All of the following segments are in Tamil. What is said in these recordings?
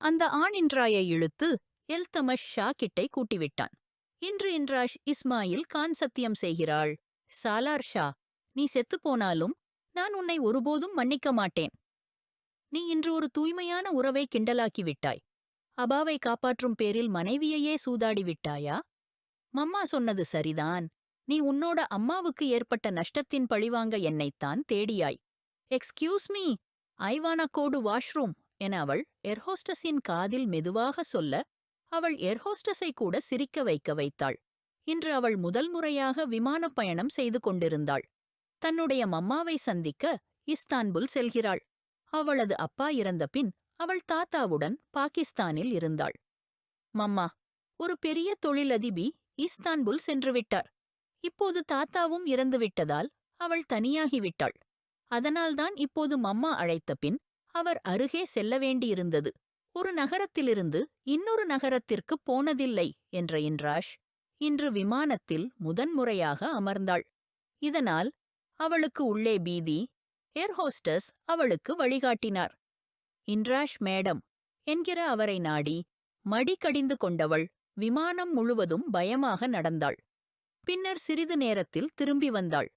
அந்த ஆணின்றாயை இழுத்து எல்தமஷ் ஷா கிட்டை கூட்டிவிட்டான். இன்று இன்ராஷ் இஸ்மாயில் கான் சத்தியம் செய்கிறாள். சாலார் ஷா, நீ செத்துப்போனாலும் நான் உன்னை ஒருபோதும் மன்னிக்க மாட்டேன். நீ இன்று ஒரு தூய்மையான உறவை கிண்டலாக்கி விட்டாய். அபாவை காப்பாற்றும் பேரில் மனைவியையே சூதாடி விட்டாயா? மம்மா சொன்னது சரிதான். நீ உன்னோட அம்மாவுக்கு ஏற்பட்ட நஷ்டத்தின் பழிவாங்க என்னைத்தான் தேடியாய். எக்ஸ்கியூஸ் மீ, ஐவானா கோடு வாஷ்ரூம் என அவள் ஏர்ஹோஸ்டஸின் காதில் மெதுவாக சொல்ல, அவள் ஏர்ஹோஸ்டஸை கூட சிரிக்க வைத்தாள். இன்று அவள் முதல் முறையாக விமானப் பயணம் செய்து கொண்டிருந்தாள். தன்னுடைய மம்மாவை சந்திக்க இஸ்தான்புல் செல்கிறாள். அவளது அப்பா இறந்த பின் அவள் தாத்தாவுடன் பாகிஸ்தானில் இருந்தாள். மம்மா, ஒரு பெரிய தொழிலதிபி இஸ்தான்புல் சென்றுவிட்டார். இப்போது தாத்தாவும் இறந்துவிட்டதால் அவள் தனியாகிவிட்டாள். அதனால்தான் இப்போது மம்மா அழைத்த பின் அவர் அருகே செல்ல வேண்டியிருந்தது. ஒரு நகரத்திலிருந்து இன்னொரு நகரத்திற்கு போனதில்லை என்ற இன்ராஷ் இன்று விமானத்தில் முதன்முறையாக அமர்ந்தாள். இதனால் அவளுக்கு உள்ளே பீதி. ஏர்ஹோஸ்டஸ் அவளுக்கு வழிகாட்டினார். இன்ராஷ் மேடம் என்கிற அவரை நாடி மடி கடிந்து கொண்டவள் விமானம் முழுவதும் பயமாக நடந்தாள். பின்னர் சிறிது நேரத்தில் திரும்பி வந்தாள்.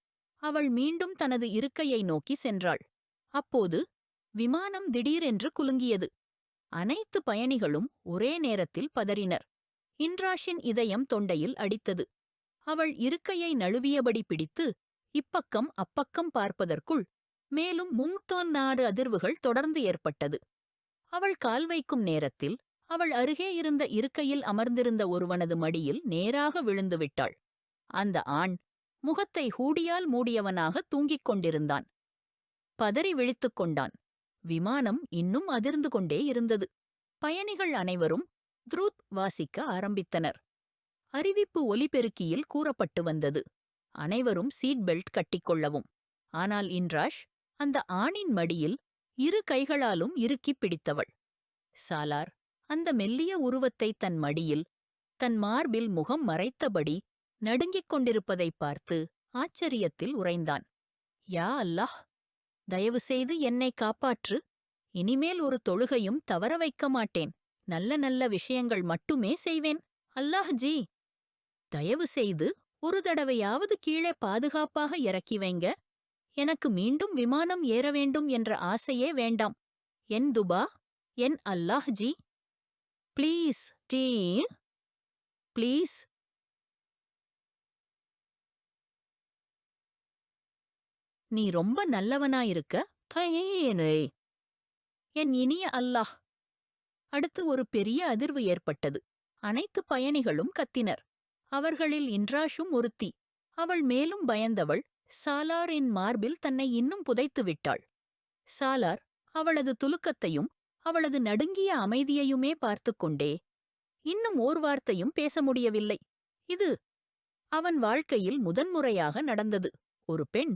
அவள் மீண்டும் தனது இருக்கையை நோக்கி சென்றாள். அப்போது விமானம் திடீரென்று குலுங்கியது. அனைத்து பயணிகளும் ஒரே நேரத்தில் பதறினர். இன்ராஷின் இதயம் தொண்டையில் அடித்தது. அவள் இருக்கையை நழுவியபடி பிடித்து இப்பக்கம் அப்பக்கம் பார்ப்பதற்குள் மேலும் 34 அதிர்வுகள் தொடர்ந்து ஏற்பட்டது. அவள் கால் வைக்கும் நேரத்தில் அவள் அருகே இருந்த இருக்கையில் அமர்ந்திருந்த ஒருவனது மடியில் நேராக விழுந்துவிட்டாள். அந்த ஆண் முகத்தை ஹூடியால் மூடியவனாக தூங்கிக் கொண்டிருந்தான். பதறி விழித்துக் கொண்டான். விமானம் இன்னும் அதிர்ந்து கொண்டே இருந்தது. பயணிகள் அனைவரும் த்ரூத் வாசிக்க ஆரம்பித்தனர். அறிவிப்பு ஒலிபெருக்கியில் கூறப்பட்டு வந்தது, அனைவரும் சீட் பெல்ட் கட்டிக்கொள்ளவும். ஆனால் இன்ராஷ் அந்த ஆணின் மடியில் இரு கைகளாலும் இறுக்கிப் பிடித்தவள். சாலார் அந்த மெல்லிய உருவத்தை தன் மடியில், தன் மார்பில் முகம் மறைத்தபடி நடுங்கிக் கொண்டிருப்பதைப் பார்த்து ஆச்சரியத்தில் உறைந்தான். யா அல்லாஹ், தயவு செய்து என்னை காப்பாற்று. இனிமேல் ஒரு தொழுகையும் தவற வைக்க மாட்டேன். நல்ல நல்ல விஷயங்கள் மட்டுமே செய்வேன். அல்லாஹ் ஜி, தயவு செய்து ஒரு தடவையாவது கீழே பாதுகாப்பாக இறக்கி வைங்க. எனக்கு மீண்டும் விமானம் ஏற வேண்டும் என்ற ஆசையே வேண்டாம். என் துபா, என் அல்லாஹ் ஜி, ப்ளீஸ் டீ, ப்ளீஸ். நீ ரொம்ப நல்லவனாயிருக்க. தயேனே, என் இனிய அல்லாஹ். அடுத்து ஒரு பெரிய அதிர்வு ஏற்பட்டது. அனைத்து பயணிகளும் கத்தினர். அவர்களில் இன்ராஷும் ஒருத்தி. அவள் மேலும் பயந்தவள் சாலாரின் மார்பில் தன்னை இன்னும் புதைத்து விட்டாள். சாலார் அவளது துலுக்கத்தையும் அவளது நடுங்கிய அமைதியையுமே பார்த்து கொண்டே இன்னும் ஓர் வார்த்தையும் பேச முடியவில்லை. இது அவன் வாழ்க்கையில் முதன்முறையாக நடந்தது. ஒரு பெண்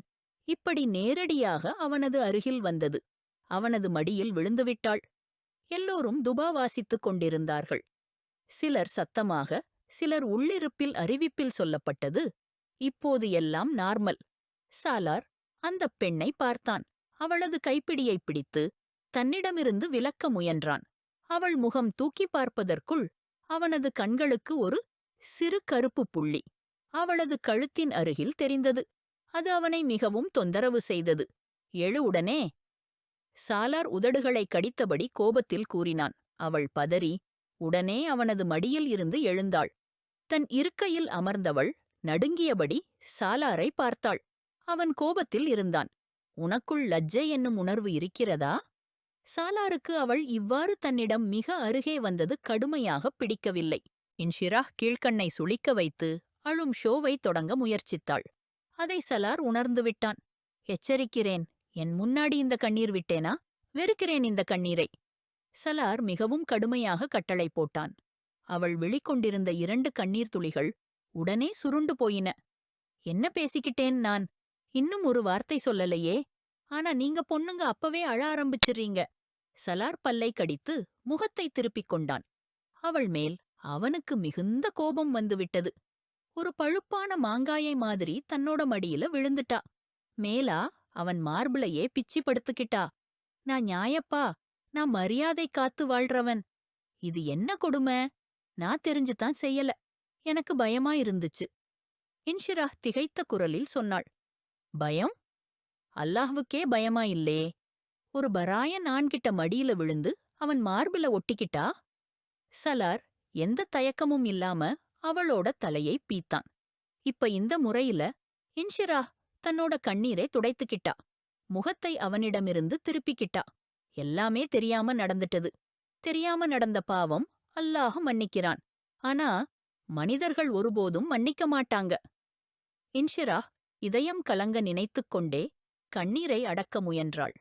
இப்படி நேரடியாக அவனது அருகில் வந்தது. அவனது மடியில் விழுந்துவிட்டாள். எல்லோரும் துபா வாசித்துக் கொண்டிருந்தார்கள். சிலர் சத்தமாக, சிலர் உள்ளிருப்பில் அறிவிப்பில் சொல்லப்பட்டது, இப்போது எல்லாம் நார்மல். சாலார் அந்தப் பெண்ணை பார்த்தான். அவளது கைப்பிடியைப் பிடித்து தன்னிடமிருந்து விலக்க முயன்றான். அவள் முகம் தூக்கி பார்ப்பதற்குள் அவனது கண்களுக்கு ஒரு சிறு கருப்பு புள்ளி அவளது கழுத்தின் அருகில் தெரிந்தது. அது அவனை மிகவும் தொந்தரவு செய்தது. எழு உடனே. சாலார் உதடுகளைக் கடித்தபடி கோபத்தில் கூறினான். அவள் பதறி உடனே அவனது மடியில் இருந்து எழுந்தாள். தன் இருக்கையில் அமர்ந்தவள் நடுங்கியபடி சாலாரை பார்த்தாள். அவன் கோபத்தில் இருந்தான். உனக்குள் லஜ்ஜை என்னும் உணர்வு இருக்கிறதா? சாலாருக்கு அவள் இவ்வாறு தன்னிடம் மிக அருகே வந்தது கடுமையாகப் பிடிக்கவில்லை. இன்ஷிராஹ் கீழ்க்கண்ணை சுளிக்க வைத்து அழும் ஷோவை தொடங்க முயற்சித்தாள். அதை சலார் உணர்ந்துவிட்டான். எச்சரிக்கிறேன், என் முன்னாடி இந்த கண்ணீர் விட்டேனா? வெறுக்கிறேன் இந்த கண்ணீரை. சலார் மிகவும் கடுமையாக கட்டளை போட்டான். அவள் விழிக்கொண்டிருந்த 2 கண்ணீர் துளிகள் உடனே சுருண்டு போயின. என்ன பேசிக்கிட்டேன் நான்? இன்னும் ஒரு வார்த்தை சொல்லலையே. ஆனா நீங்க பொண்ணுங்க அப்பவே அழ ஆரம்பிச்சிடுறீங்க. சலார் பல்லை கடித்து முகத்தை திருப்பிக் கொண்டான். அவள் மேல் அவனுக்கு மிகுந்த கோபம் வந்துவிட்டது. ஒரு பழுப்பான மாங்காயை மாதிரி தன்னோட மடியில விழுந்துட்டா. மேலா அவன் மார்பிளையே பிச்சி படுத்துக்கிட்டா. நான் நியாயப்பா, நான் மரியாதை காத்து வாழ்றவன். இது என்ன கொடுமை? நான் தெரிஞ்சுதான் செய்யல. எனக்கு பயமா இருந்துச்சு. இன்ஷிரா திகைத்த குரலில் சொன்னாள். பயம்? அல்லாஹ்வுக்கே பயமா இல்லே? ஒரு பராயன் ஆண்கிட்ட மடியில விழுந்து அவன் மார்பில ஒட்டிக்கிட்டா? சலார் எந்த தயக்கமும் இல்லாம அவளோட தலையை பீத்தான். இப்ப இந்த முறையில இன்ஷிரா தன்னோட கண்ணீரை துடைத்துக்கிட்டா. முகத்தை அவனிடமிருந்து திருப்பிக்கிட்டா. எல்லாமே தெரியாம நடந்துட்டது. தெரியாம நடந்த பாவம் அல்லாஹ் மன்னிக்கிறான். ஆனா மனிதர்கள் ஒருபோதும் மன்னிக்க மாட்டாங்க. இன்ஷிரா இதயம் கலங்க நினைத்துக் கொண்டே கண்ணீரை அடக்க முயன்றாள்.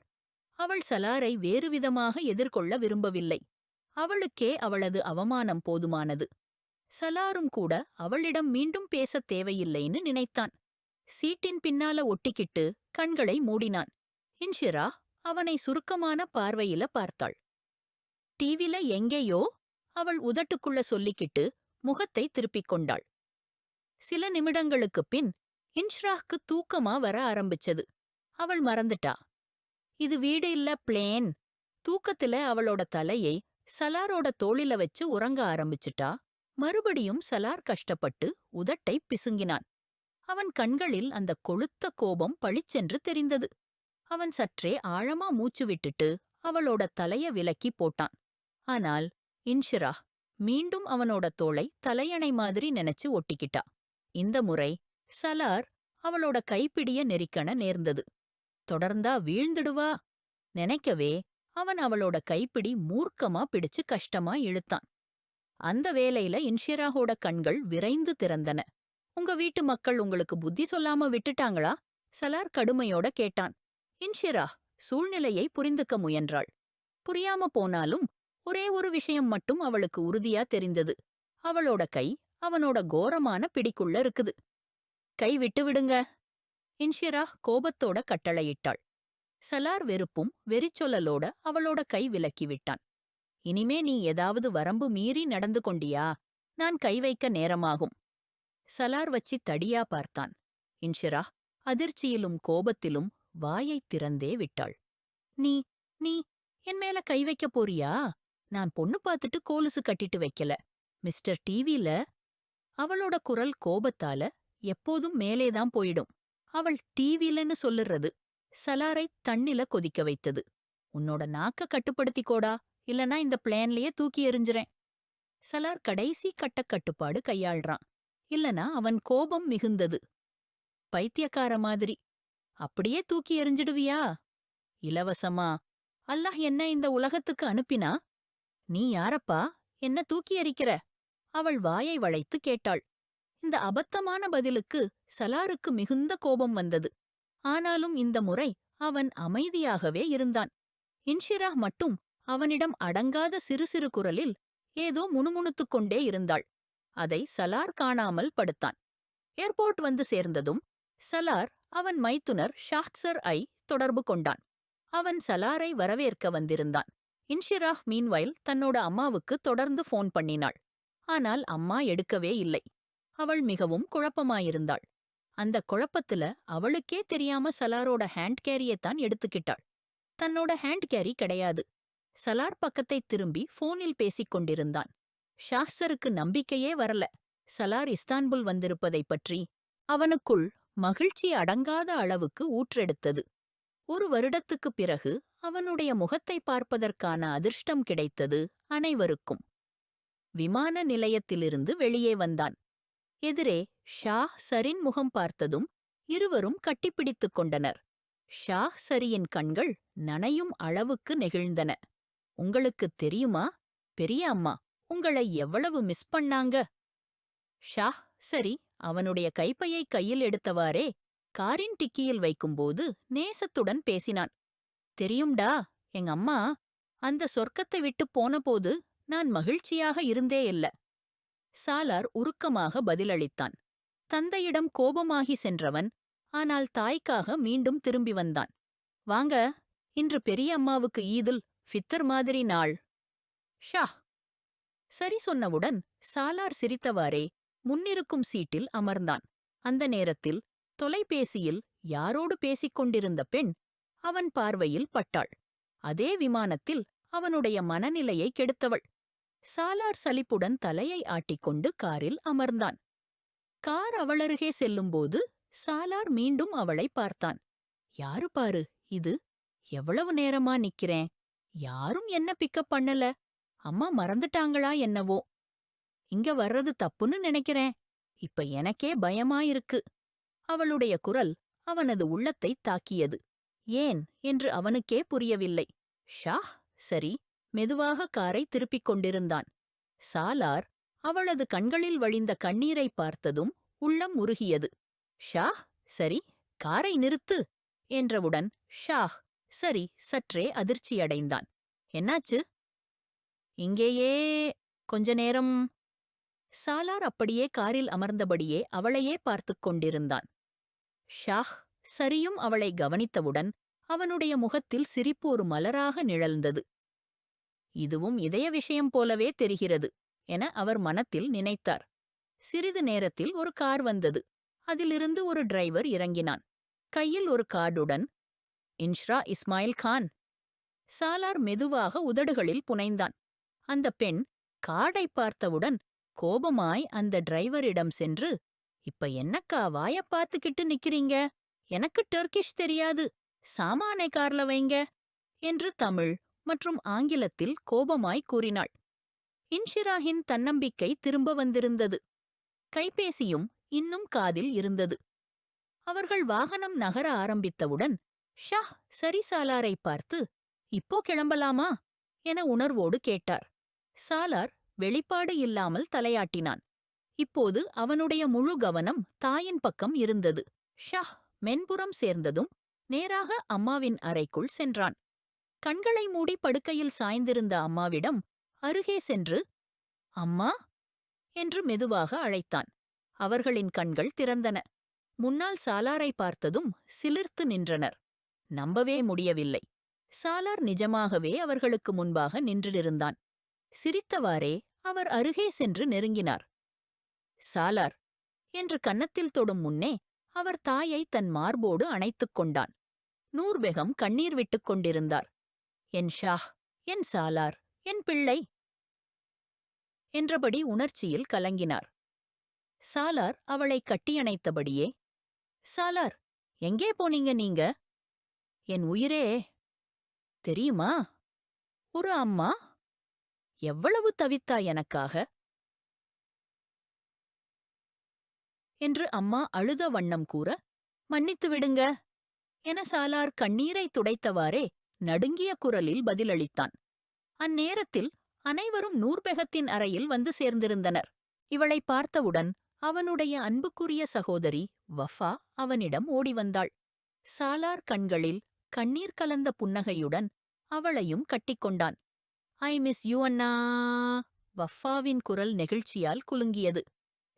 அவள் சலாரை வேறுவிதமாக எதிர்கொள்ள விரும்பவில்லை. அவளுக்கே அவளது அவமானம் போதுமானது. சலாரும் கூட அவளிடம் மீண்டும் பேசத் தேவையில்லைன்னு நினைத்தான். சீட்டின் பின்னால ஒட்டிக்கிட்டு கண்களை மூடினான். இன்ஷிரா அவனை சுருக்கமான பார்வையில பார்த்தாள். டிவில எங்கேயோ அவள் உதட்டுக்குள்ள சொல்லிக்கிட்டு முகத்தை திருப்பிக் கொண்டாள். சில நிமிடங்களுக்குப் பின் இன்ஷ்ராஹ்க்கு தூக்கமா வர ஆரம்பிச்சது. அவள் மறந்துட்டா. இது வீடு இல்ல, பிளேன். தூக்கத்துல அவளோட தலையை சலாரோட தோளில வச்சு உறங்க ஆரம்பிச்சுட்டா. மறுபடியும் சலார் கஷ்டப்பட்டு உதட்டை பிசுங்கினான். அவன் கண்களில் அந்த கொழுத்த கோபம் பளிச்சென்று தெரிந்தது. அவன் சற்றே ஆழமா மூச்சு விட்டுட்டு அவளோட தலைய விலக்கி போட்டான். ஆனால் இன்ஷிரா மீண்டும் அவனோட தோளை தலையணை மாதிரி நினைச்சு ஒட்டிக்கிட்டா. இந்த முறை சலார் அவளோட கைப்பிடிய நெரிக்கண நேர்ந்தது. தொடர்ந்தா வீழ்ந்துடுவா நினைக்கவே அவன் அவளோட கைப்பிடி மூர்க்கமா பிடிச்சு கஷ்டமா இழுத்தான். அந்த வேளையில இன்ஷிராவோட கண்கள் விரைந்து திறந்தன. உங்க வீட்டு மக்கள் உங்களுக்கு புத்தி சொல்லாம விட்டுட்டாங்களா? சலார் கடுமையோட கேட்டான். இன்ஷிரா சூழ்நிலையை புரிந்துக்க முயன்றாள். புரியாம போனாலும் ஒரே ஒரு விஷயம் மட்டும் அவளுக்கு உறுதியா தெரிந்தது. அவளோட கை அவனோட கோரமான பிடிக்குள்ள இருக்குது. கை விட்டு விடுங்க. இன்ஷிரா கோபத்தோட கட்டளையிட்டாள். சலார் வெறுப்பும் வெறிச்சொல்லலோட அவளோட கை விலக்கி விட்டான். இனிமே நீ ஏதாவது வரம்பு மீறி நடந்து கொண்டியா? நான் கை வைக்க நேரமாகும். சலார் வச்சி தடியா பார்த்தான். இன்ஷிரா அதிர்ச்சியிலும் கோபத்திலும் வாயைத் திறந்தே விட்டாள். நீ நீ என் மேல கை வைக்கப் போறியா? நான் பொண்ணு பார்த்துட்டு கோலுசு கட்டிட்டு வைக்கல. மிஸ்டர் டிவில. அவளோட குரல் கோபத்தால எப்போதும் மேலேதான் போயிடும். அவள் டிவிலன்னு சொல்லுறது சலாரை தண்ணில கொதிக்க வைத்தது. உன்னோட நாக்க கட்டுப்படுத்திக்கோடா, இல்லனா இந்த பிளேன்லயே தூக்கி எறிஞ்சிறேன். சலார் கடைசி கட்டுப்பாடு கையாள்றான். இல்லனா அவன் கோபம் மிகுந்தது. பைத்தியக்கார மாதிரி. அப்படியே தூக்கி எறிஞ்சிடுவியா? இலவசமா? அல்லாஹ் என்ன இந்த உலகத்துக்கு அனுப்பினா? நீ யாரப்பா என்ன தூக்கி எறிக்கிற? அவள் வாயை வளைத்து கேட்டாள். இந்த அபத்தமான பதிலுக்கு சலாருக்கு மிகுந்த கோபம் வந்தது. ஆனாலும் இந்த முறை அவன் அமைதியாகவே இருந்தான். இன்ஷிரா மட்டும் அவனிடம் அடங்காத சிறு சிறு குரலில் ஏதோ முணுமுணுத்துக் கொண்டே இருந்தாள். அதை சலார் காணாமல் படுத்தான். ஏர்போர்ட் வந்து சேர்ந்ததும் சலார் அவன் மைத்துனர் ஷாஹ்சர் ஐ தொடர்பு கொண்டான். அவன் சலாரை வரவேற்க வந்திருந்தான். இன்ஷிரா மீன்வைல் தன்னோட அம்மாவுக்கு தொடர்ந்து போன் பண்ணினாள். ஆனால் அம்மா எடுக்கவே இல்லை. அவள் மிகவும் குழப்பமாயிருந்தாள். அந்த குழப்பத்துல அவளுக்கே தெரியாம சலாரோட ஹேண்ட் கேரியைத்தான் எடுத்துக்கிட்டாள். தன்னோட ஹேண்ட் கேரி கிடையாது. சலார் பக்கத்தை திரும்பி போனில் பேசிக் கொண்டிருந்தான். ஷாஹ்சருக்கு நம்பிக்கையே வரல. சலார் இஸ்தான்புல் வந்திருப்பதைப் பற்றி அவனுக்குள் மகிழ்ச்சி அடங்காத அளவுக்கு ஊற்றெடுத்தது. 1 வருடத்துக்குப் பிறகு அவனுடைய முகத்தை பார்ப்பதற்கான அதிர்ஷ்டம் கிடைத்தது அனைவருக்கும். விமான நிலையத்திலிருந்து வெளியே வந்தான். எதிரே ஷாஹ் சரின் முகம் பார்த்ததும் இருவரும் கட்டிப்பிடித்துக் கொண்டனர். ஷாஹ் சரியின் கண்கள் நனையும் அளவுக்கு நெகிழ்ந்தன. உங்களுக்குத் தெரியுமா, பெரிய அம்மா உங்களை எவ்வளவு மிஸ் பண்ணாங்க? ஷாஹ் சரி அவனுடைய கைப்பையை கையில் எடுத்தவாறே காரின் டிக்கியில் வைக்கும்போது நேசத்துடன் பேசினான். தெரியும்டா, எங்க அம்மா அந்த சொர்க்கத்தை விட்டுப் போனபோது நான் மகிழ்ச்சியாக இருந்தே இல்ல. சாலார் உருக்கமாக பதிலளித்தான். தந்தையிடம் கோபமாகி சென்றவன் ஆனால் தாய்க்காக மீண்டும் திரும்பி வந்தான். வாங்க, இன்று பெரிய அம்மாவுக்கு ஈதுல் ஃபித்ர் மாதிரி நாள். ஷா சரி சொன்னவுடன் சாலார் சிரித்தவாறே முன்னிருக்கும் சீட்டில் அமர்ந்தான். அந்த நேரத்தில் தொலைபேசியில் யாரோடு பேசிக் கொண்டிருந்த பெண் அவன் பார்வையில் பட்டாள். அதே விமானத்தில் அவனுடைய மனநிலையை கெடுத்தவள். சாலார் சலிப்புடன் தலையை ஆட்டிக்கொண்டு காரில் அமர்ந்தான். கார் அவளருகே செல்லும்போது சாலார் மீண்டும் அவளை பார்த்தான். யாரு பாரு இது, எவ்வளவு நேரமா நிக்கிறேன், யாரும் என்ன பிக்கப் பண்ணல, அம்மா மறந்துட்டாங்களா என்னவோ, இங்க வர்றது தப்புன்னு நினைக்கிறேன், இப்ப எனக்கே பயமாயிருக்கு. அவளுடைய குரல் அவனது உள்ளத்தை தாக்கியது. ஏன் என்று அவனுக்கே புரியவில்லை. ஷா, சரி, மெதுவாக காரை திருப்பிக் கொண்டிருந்தான். சாலார் அவளது கண்களில் வழிந்த கண்ணீரை பார்த்ததும் உள்ளம் உருகியது. ஷா, சரி, காரை நிறுத்து என்றவுடன் ஷாஹ் சரி சற்றே அதிர்ச்சியடைந்தான். என்னாச்சு? இங்கேயே கொஞ்ச நேரம். சாலார் அப்படியே காரில் அமர்ந்தபடியே அவளையே பார்த்துக் கொண்டிருந்தான். ஷாஹ் சரியும் அவளை கவனித்தவுடன் அவனுடைய முகத்தில் சிரிப்பு ஒரு மலராக நிழல்ந்தது. இதுவும் இதய விஷயம் போலவே தெரிகிறது என அவர் மனத்தில் நினைத்தார். சிறிது நேரத்தில் ஒரு கார் வந்தது. அதிலிருந்து ஒரு டிரைவர் இறங்கினான். கையில் ஒரு கார்டுடன். இன்ஷ்ரா இஸ்மாயில் கான். சாலார் மெதுவாக உதடுகளில் புனைந்தான். அந்த பெண் கார்டை பார்த்தவுடன் கோபமாய் அந்த டிரைவரிடம் சென்று, இப்ப என்னக்கா வாய பார்த்துக்கிட்டு நிக்கிறீங்க, எனக்கு டர்க்கிஷ் தெரியாது, சாமானை கார்ல வைங்க என்று தமிழ் மற்றும் ஆங்கிலத்தில் கோபமாய் கூறினாள். இன்ஷிராஹின் தன்னம்பிக்கை திரும்ப வந்திருந்தது. கைபேசியும் இன்னும் காதில் இருந்தது. அவர்கள் வாகனம் நகர ஆரம்பித்தவுடன் ஷாஹ் சரி சாலாரை பார்த்து, இப்போ கிளம்பலாமா என உணர்வோடு கேட்டார். சாலார் வெளிப்பாடு இல்லாமல் தலையாட்டினான். இப்போது அவனுடைய முழு கவனம் தாயின் பக்கம் இருந்தது. ஷாஹ் மென்புறம் சேர்ந்ததும் நேராக அம்மாவின் அறைக்குள் சென்றான். கண்களை மூடி படுக்கையில் சாய்ந்திருந்த அம்மாவிடம் அருகே சென்று, அம்மா என்று மெதுவாக அழைத்தான். அவர்களின் கண்கள் திறந்தன. முன்னால் சாலாரை பார்த்ததும் சிலிர்த்து நின்றனர். நம்பவே முடியவில்லை. சாலார் நிஜமாகவே அவர்களுக்கு முன்பாக நின்றிருந்தான். சிரித்தவாறே அவர் அருகே சென்று நெருங்கினார். சாலார் என்று கன்னத்தில் தொடும் முன்னே அவர் தாயை தன் மார்போடு அணைத்துக் கொண்டான். நூர்பெகம் கண்ணீர் விட்டுக் கொண்டிருந்தார். என் ஷாஹ், என் சாலார், என் பிள்ளை என்றபடி உணர்ச்சியில் கலங்கினார். சாலார் அவளை கட்டியணைத்தபடியே, சாலார், எங்கே போனீங்க நீங்க? என் உயிரே, தெரியுமா, ஒரு அம்மா எவ்வளவு தவித்தா எனக்காக என்று அம்மா அழுத வண்ணம் கூற, மன்னித்து விடுங்க என சாலார் கண்ணீரை துடைத்தவாறே நடுங்கிய குரலில் பதிலளித்தான். அந்நேரத்தில் அனைவரும் நூர்பெகத்தின் அறையில் வந்து சேர்ந்திருந்தனர். இவளை பார்த்தவுடன் அவனுடைய அன்புக்குரிய சகோதரி வஃபா அவனிடம் ஓடிவந்தாள். சாலார் கண்களில் கண்ணீர் கலந்த புன்னகையுடன் அவளையும் கட்டிக்கொண்டான். ஐ மிஸ் யூ அண்ணா. வஃபாவின் குரல் நெகிழ்ச்சியால் குலுங்கியது.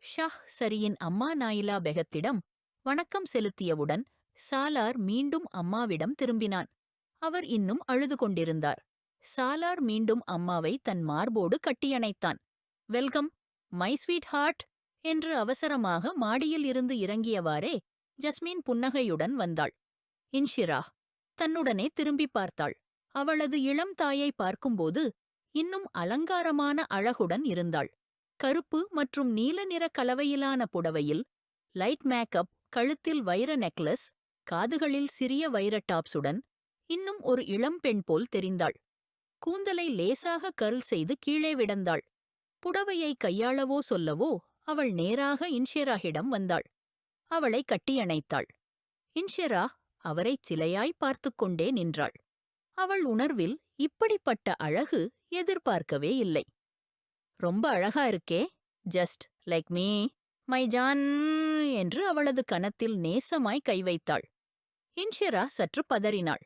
ஷாஹ் சரியின் அம்மா நாயிலா பெகத்திடம் வணக்கம் செலுத்தியவுடன் சாலார் மீண்டும் அம்மாவிடம் திரும்பினான். அவர் இன்னும் அழுது கொண்டிருந்தார். சாலார் மீண்டும் அம்மாவை தன் மார்போடு கட்டியணைத்தான். வெல்கம் மை ஸ்வீட் ஹார்ட் என்று அவசரமாக மாடியில் இருந்து இறங்கியவாறே ஜஸ்மீன் புன்னகையுடன் வந்தாள். இன்ஷிரா தன்னுடனே திரும்பி பார்த்தாள். அவளது இளம் தாயை பார்க்கும்போது இன்னும் அலங்காரமான அழகுடன் இருந்தாள். கருப்பு மற்றும் நீல நிற கலவையிலான புடவையில் லைட் மேக்கப், கழுத்தில் வைர நெக்லஸ், காதுகளில் சிறிய வைர டாப்ஸுடன் இன்னும் ஒரு இளம் பெண் போல் தெரிந்தாள். கூந்தலை லேசாக கர்ல் செய்து கீழே விடந்தாள். புடவையை கையாளவோ சொல்லவோ அவள் நேராக இன்ஷிராஹிடம் வந்தாள். அவளை கட்டியணைத்தாள். இன்ஷிரா அவரைச் சிலையாய் பார்த்துக் கொண்டே நின்றாள். அவள் உணர்வில் இப்படிப்பட்ட அழகு எதிர்பார்க்கவே இல்லை. ரொம்ப அழகா இருக்கே, just like me my John என்று அவளது கன்னத்தில் நேசமாய் கை வைத்தாள். இன்ஷிரா சற்று பதறினாள்.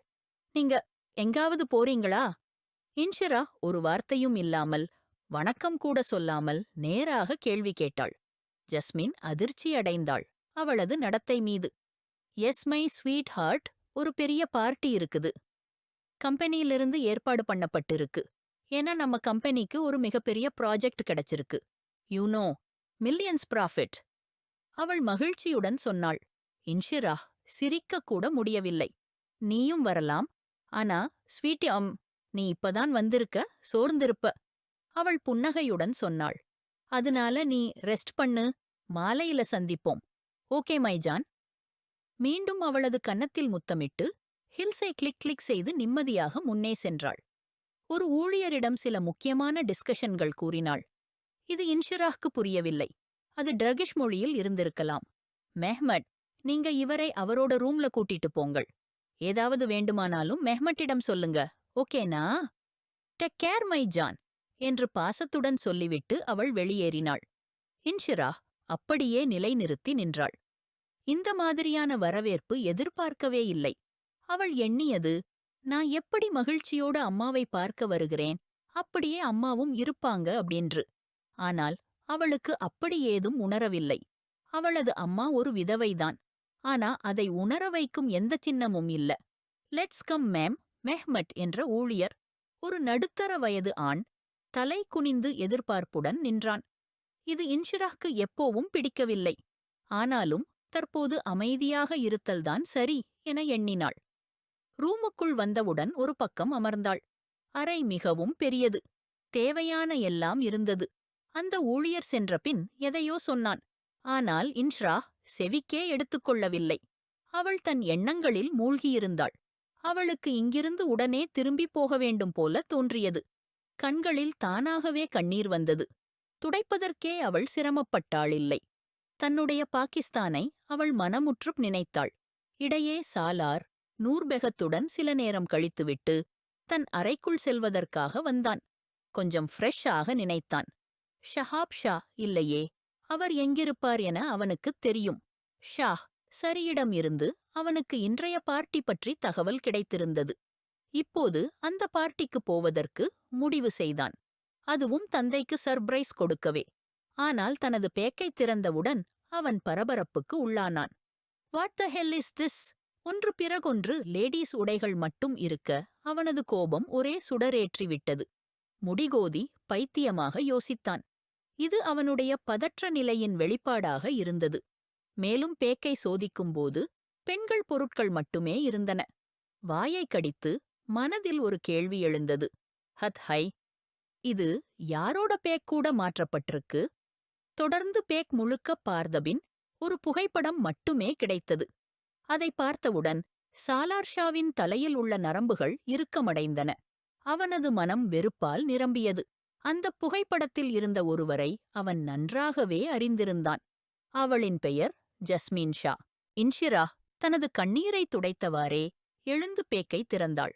நீங்க எங்காவது போறீங்களா? இன்ஷிரா ஒரு வார்த்தையும் இல்லாமல், வணக்கம் கூட சொல்லாமல் நேராக கேள்வி கேட்டாள். ஜஸ்மின் அதிர்ச்சியடைந்தாள் அவளது நடத்தை மீது. எஸ் மை ஸ்வீட் ஹார்ட், ஒரு பெரிய பார்ட்டி இருக்குது. கம்பெனியிலிருந்து ஏற்பாடு பண்ணப்பட்டிருக்கு. ஏன்னா நம்ம கம்பெனிக்கு ஒரு மிகப்பெரிய ப்ராஜெக்ட் கிடைச்சிருக்கு. You know, millions profit. அவள் மகிழ்ச்சியுடன் சொன்னாள். இன்ஷிரா சிரிக்கக்கூட முடியவில்லை. நீயும் வரலாம். ஆனா ஸ்வீட்டி நீ இப்பதான் வந்திருக்க, சோர்ந்திருப்ப. அவள் புன்னகையுடன் சொன்னாள். அதனால நீ ரெஸ்ட் பண்ணு, மாலையில சந்திப்போம். ஓகே மைஜான். மீண்டும் அவளது கன்னத்தில் முத்தமிட்டு ஹில்ஸை கிளிக் கிளிக் செய்து நிம்மதியாக முன்னே சென்றாள். ஒரு ஊழியரிடம் சில முக்கியமான டிஸ்கஷன்கள் கூறினாள். இது இன்ஷிராஹ்க்கு புரியவில்லை. அது டிரகிஷ் மொழியில் இருந்திருக்கலாம். மெஹ்மட், நீங்க இவரை அவரோட ரூம்ல கூட்டிட்டு போங்கள். ஏதாவது வேண்டுமானாலும் மெஹ்மட்டிடம் சொல்லுங்க, ஓகேனா? டேக் கேர் மை ஜான் என்று பாசத்துடன் சொல்லிவிட்டு அவள் வெளியேறினாள். இன்ஷிராஹ் அப்படியே நிலைநிறுத்தி நின்றாள். இந்த மாதிரியான வரவேற்பு எதிர்பார்க்கவே இல்லை. அவள் எண்ணியது, நான் எப்படி மகிழ்ச்சியோட அம்மாவை பார்க்க வருகிறேன், அப்படியே அம்மாவும் இருப்பாங்க அப்படின்று. ஆனால் அவளுக்கு அப்படி ஏதும் உணரவில்லை. அவளது அம்மா ஒரு விதவைதான். ஆனா அதை உணர வைக்கும் எந்த சின்னமும் இல்ல. Let's come ma'am. மெஹ்மட் என்ற ஊழியர், ஒரு நடுத்தர வயது ஆண், தலை குனிந்து எதிர்பார்ப்புடன் நின்றான். இது இன்ஷிராஹ்க்கு எப்போவும் பிடிக்கவில்லை. ஆனாலும் தற்போது அமைதியாக இருத்தல்தான் சரி என எண்ணினாள். ரூமுக்குள் வந்தவுடன் ஒரு பக்கம் அமர்ந்தாள். அறை மிகவும் பெரியது. தேவையான எல்லாம் இருந்தது. அந்த ஊழியர் சென்றபின் எதையோ சொன்னான். ஆனால் இன்ஷ்ராஹ் செவிக்கே எடுத்துக்கொள்ளவில்லை. அவள் தன் எண்ணங்களில் மூழ்கியிருந்தாள். அவளுக்கு இங்கிருந்து உடனே திரும்பிப் போக வேண்டும் போல தோன்றியது. கண்களில் தானாகவே கண்ணீர் வந்தது. துடைப்பதற்கே அவள் சிரமப்பட்டாள் இல்லை. தன்னுடைய பாகிஸ்தானை அவள் மனமுற்று நினைத்தாள். இடையே சாலார் நூர்பெகத்துடன் சில நேரம் கழித்துவிட்டு தன் அறைக்குள் செல்வதற்காக வந்தான். கொஞ்சம் ஃப்ரெஷ் ஆக நினைத்தான். ஷஹாப் ஷா இல்லையே, அவர் எங்கிருப்பார் என அவனுக்குத் தெரியும். ஷாஹ் சரியிடம் இருந்து அவனுக்கு இன்றைய பார்ட்டி பற்றி தகவல் கிடைத்திருந்தது. இப்போது அந்த பார்ட்டிக்கு போவதற்கு முடிவு செய்தான். அதுவும் தந்தைக்கு சர்ப்ரைஸ் கொடுக்கவே. ஆனால் தனது பேக்கை திறந்தவுடன் அவன் பரபரப்புக்கு உள்ளானான். What the hell is this? ஒன்று பிறகொன்று லேடீஸ் உடைகள் மட்டும் இருக்க அவனது கோபம் ஒரே சுடரேற்றிவிட்டது. முடிகோதி பைத்தியமாக யோசித்தான். இது அவனுடைய பதற்ற நிலையின் வெளிப்பாடாக இருந்தது. மேலும் பேக்கை சோதிக்கும்போது பெண்கள் பொருட்கள் மட்டுமே இருந்தன. வாயை கடித்து மனதில் ஒரு கேள்வி எழுந்தது. ஹத் ஹை, இது யாரோட பேக் கூட மாற்றப்பட்டிருக்கு? தொடர்ந்து பேக் முழுக்க பார்த்தபின் ஒரு புகைப்படம் மட்டுமே கிடைத்தது. அதை பார்த்தவுடன் சாலார்ஷாவின் தலையில் உள்ள நரம்புகள் இறுக்கமடைந்தன. அவனது மனம் வெறுப்பால் நிரம்பியது. அந்த புகைப்படத்தில் இருந்த ஒருவரை அவன் நன்றாகவே அறிந்திருந்தான். அவளின் பெயர் ஜஸ்மீன் ஷா. இன்ஷிரா தனது கண்ணீரை துடைத்தவாறே எழுந்து பேக்கை திறந்தாள்.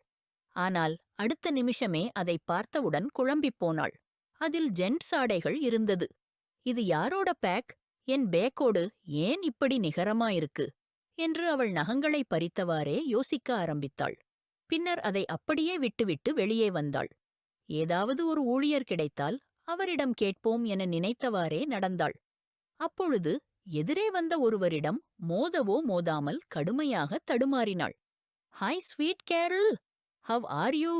ஆனால் அடுத்த நிமிஷமே அதை பார்த்தவுடன் குழம்பிப் போனாள். அதில் ஜென்ட்ஸ் ஆடைகள் இருந்தது. இது யாரோட பேக்? என் பேக்கோடு ஏன் இப்படி நிகரமாயிருக்கு என்று அவள் நகங்களை பறித்தவாறே யோசிக்க ஆரம்பித்தாள். பின்னர் அதை அப்படியே விட்டுவிட்டு வெளியே வந்தாள். ஏதாவது ஒரு ஊழியர் கிடைத்தால் அவரிடம் கேட்போம் என நினைத்தவாறே நடந்தாள். அப்பொழுது எதிரே வந்த ஒருவரிடம் மோதவோ மோதாமல் கடுமையாக தடுமாறினாள். Hi sweet Carol, how are you?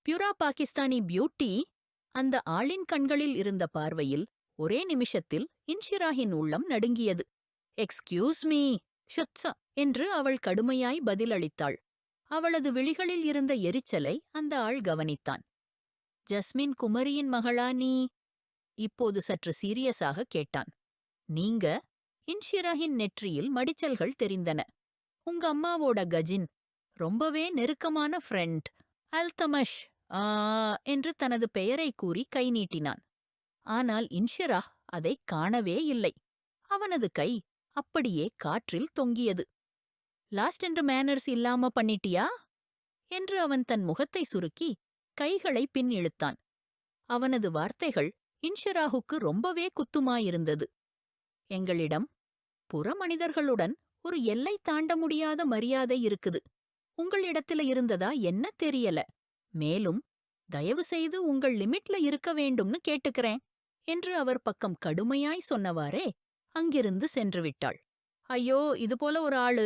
பியூரா பாகிஸ்தானி பியூட்டி. அந்த ஆளின் கண்களில் இருந்த பார்வையில் ஒரே நிமிஷத்தில் இன்ஷிராஹின் உள்ளம் நடுங்கியது. எக்ஸ்கியூஸ் மீ ஷுத்ஸா என்று அவள் கடுமையாய் பதிலளித்தாள். அவளது விழிகளில் இருந்த எரிச்சலை அந்த ஆள் கவனித்தான். ஜஸ்மின் குமரியின் மகளா நீ? இப்போது சற்று சீரியஸாக கேட்டான். நீங்க? இன்ஷிராஹின் நெற்றியில் மடிச்சல்கள் தெரிந்தன. உங்க அம்மாவோட கஜின், ரொம்பவே நெருக்கமான ஃப்ரெண்ட் அல்தமஷ் என்று தனது பெயரை கூறி கை நீட்டினான். ஆனால் இன்ஷிராஹ் அதைக் காணவே இல்லை. அவனது கை அப்படியே காற்றில் தொங்கியது. லாஸ்ட் என்று மேனர்ஸ் இல்லாம பண்ணிட்டியா என்று அவன் தன் முகத்தை சுருக்கி கைகளை பின் இழுத்தான். அவனது வார்த்தைகள் இன்ஷிராஹுக்கு ரொம்பவே குத்துமாயிருந்தது. எங்களிடம் புற மனிதர்களுடன் ஒரு எல்லை தாண்ட முடியாத மரியாதை இருக்குது. உங்களிடத்தில இருந்ததா என்ன தெரியல. மேலும் தயவு செய்து உங்கள் லிமிட்ல இருக்க வேண்டும்னு கேட்டுக்கிறேன் என்று அவர் பக்கம் கடுமையாய் சொன்னவாறே அங்கிருந்து சென்று விட்டாள். ஐயோ, இதுபோல ஒரு ஆளு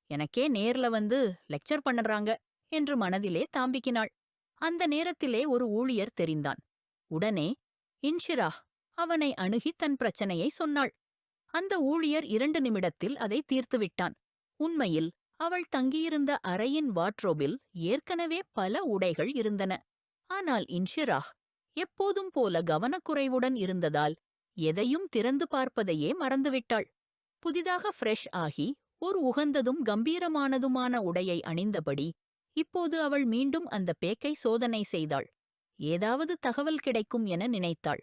எனக்கே நேர்ல வந்து லெக்சர் பண்ணுறாங்க என்று மனதிலே தாம்பிக்கினாள். அந்த நேரத்திலே ஒரு ஊழியர் தெரிந்தான். உடனே இன்ஷிராஹ் அவனை அணுகி தன் பிரச்சனையை சொன்னாள். அந்த ஊழியர் 2 நிமிடத்தில் அதை தீர்த்துவிட்டான். உண்மையில் அவள் தங்கியிருந்த அறையின் வார்ட்ரோபில் ஏற்கனவே பல உடைகள் இருந்தன. ஆனால் இன்ஷிராஹ் எப்போதும் போல கவனக்குறைவுடன் இருந்ததால் எதையும் திறந்து பார்ப்பதையே மறந்துவிட்டாள். புதிதாக ஃப்ரெஷ் ஆகி ஒரு உகந்ததும் கம்பீரமானதுமான உடையை அணிந்தபடி இப்போது அவள் மீண்டும் அந்த பேக்கை சோதனை செய்தாள். ஏதாவது தகவல் கிடைக்கும் என நினைத்தாள்.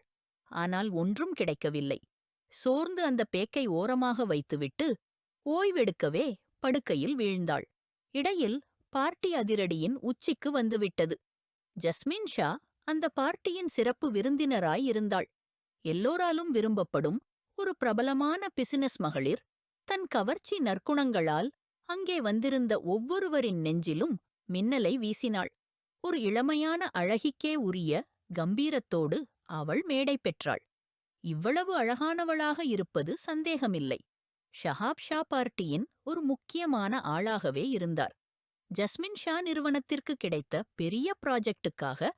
ஆனால் ஒன்றும் கிடைக்கவில்லை. சோர்ந்து அந்த பேக்கை ஓரமாக வைத்துவிட்டு ஓய்வெடுக்கவே படுக்கையில் வீழ்ந்தாள். இடையில் பார்ட்டி அதிரடியின் உச்சிக்கு வந்துவிட்டது. ஜஸ்மின் ஷா அந்த பார்ட்டியின் சிறப்பு விருந்தினராய் இருந்தாள். எல்லோராலும் விரும்பப்படும் ஒரு பிரபலமான பிசினஸ் மகளிர் தன் கவர்ச்சி நற்குணங்களால் அங்கே வந்திருந்த ஒவ்வொருவரின் நெஞ்சிலும் மின்னலை வீசினாள். ஒரு இளமையான அழகிக்கே உரிய கம்பீரத்தோடு அவள் மேடை பெற்றாள். இவ்வளவு அழகானவளாக இருப்பது சந்தேகமில்லை. ஷஹாப் ஷா பார்ட்டியின் ஒரு முக்கியமான ஆளாகவே இருந்தார். ஜஸ்மின் ஷா நிறுவனத்திற்கு கிடைத்த பெரிய ப்ராஜெக்டுக்காக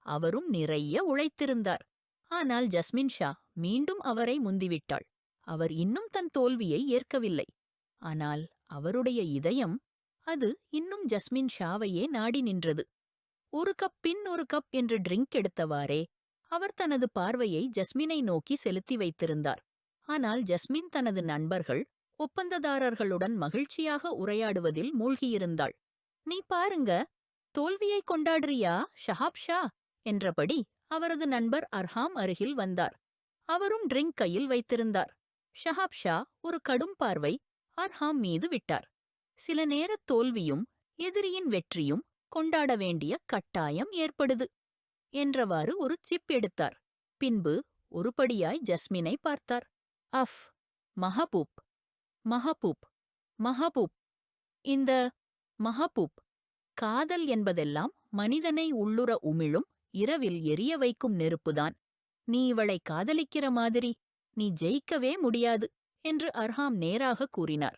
அவரும் நிறைய உழைத்திருந்தார். ஆனால் ஜஸ்மின் ஷா மீண்டும் அவரை முந்திவிட்டாள். அவர் இன்னும் தன் தோல்வியை ஏற்கவில்லை. ஆனால் அவருடைய இதயம் அது இன்னும் ஜஸ்மின் ஷாவையே நாடி நின்றது. ஒரு கப் பின் ஒரு கப் என்று ட்ரிங்க் எடுத்தவாறே அவர் தனது பார்வையை ஜஸ்மினை நோக்கி செலுத்தி வைத்திருந்தார். ஆனால் ஜஸ்மின் தனது நண்பர்கள் ஒப்பந்ததாரர்களுடன் மகிழ்ச்சியாக உரையாடுவதில் மூழ்கியிருந்தாள். நீ பாருங்க, தோல்வியை கொண்டாடுறியா ஷஹாப் ஷா என்றபடி அவரது நண்பர் அர்ஹாம் அருகில் வந்தார். அவரும் ட்ரிங்க் கையில் வைத்திருந்தார். ஷஹாப் ஷா ஒரு கடும் பார்வை அர்ஹாம் மீது விட்டார். சில நேரத் தோல்வியும் எதிரியின் வெற்றியும் கொண்டாட வேண்டிய கட்டாயம் ஏற்படுது என்றவாறு ஒரு சிப் எடுத்தார். பின்பு ஒருபடியாய் ஜஸ்மினை பார்த்தார். அஃப், மஹபூப், மஹபூப், மஹபூப். இந்த மஹபூப், காதல் என்பதெல்லாம் மனிதனை உள்ளுற உமிழும் இரவில் எரிய வைக்கும் நெருப்புதான். நீ இவளை காதலிக்கிற மாதிரி நீ ஜெயிக்கவே முடியாது என்று அர்ஹாம் நேராக கூறினார்.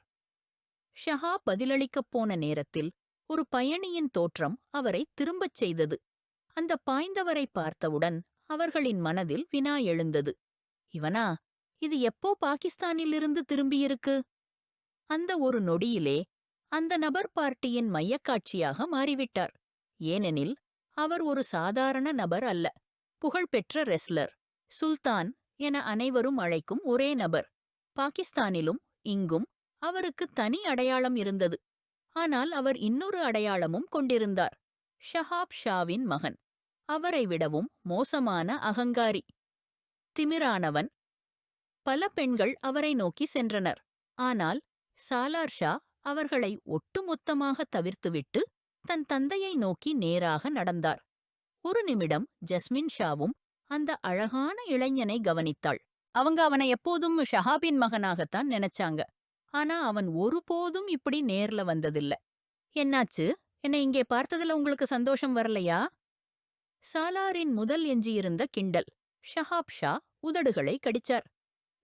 ஷஹா பதிலளிக்கப் போன நேரத்தில் ஒரு பயணியின் தோற்றம் அவரை திரும்பச் செய்தது. அந்த பாய்ந்தவரை பார்த்தவுடன் அவர்களின் மனதில் வினா எழுந்தது. இவனா? இது எப்போ பாகிஸ்தானிலிருந்து திரும்பியிருக்கு? அந்த ஒரு நொடியிலே அந்த நபர் பார்ட்டியின் மையக்காட்சியாக மாறிவிட்டார். ஏனெனில் அவர் ஒரு சாதாரண நபர் அல்ல. புகழ்பெற்ற ரெஸ்லர், சுல்தான் என அனைவரும் அழைக்கும் ஒரே நபர். பாகிஸ்தானிலும் இங்கும் அவருக்கு தனி அடையாளம் இருந்தது. ஆனால் அவர் இன்னொரு அடையாளமும் கொண்டிருந்தார். ஷஹாப் ஷாவின் மகன். அவரை விடவும் மோசமான அகங்காரி, திமிரானவன். பல பெண்கள் அவரை நோக்கி சென்றனர். ஆனால் சாலார் ஷா அவர்களை ஒட்டுமொத்தமாக தவிர்த்துவிட்டு தன் தந்தையை நோக்கி நேராக நடந்தார். ஒரு நிமிடம் ஜஸ்மின் ஷாவும் அந்த அழகான இளைஞனை கவனித்தாள். அவங்க அவனை எப்போதும் ஷஹாபின் மகனாகத்தான் நினைச்சாங்க. ஆனா அவன் ஒருபோதும் இப்படி நேர்ல வந்ததில்ல. என்னாச்சு? என்னை இங்கே பார்த்ததுல உங்களுக்கு சந்தோஷம் வரலையா? சாலாரின் முதல் எஞ்சியிருந்த கிண்டல். ஷஹாப் ஷா உதடுகளை கடிச்சார்.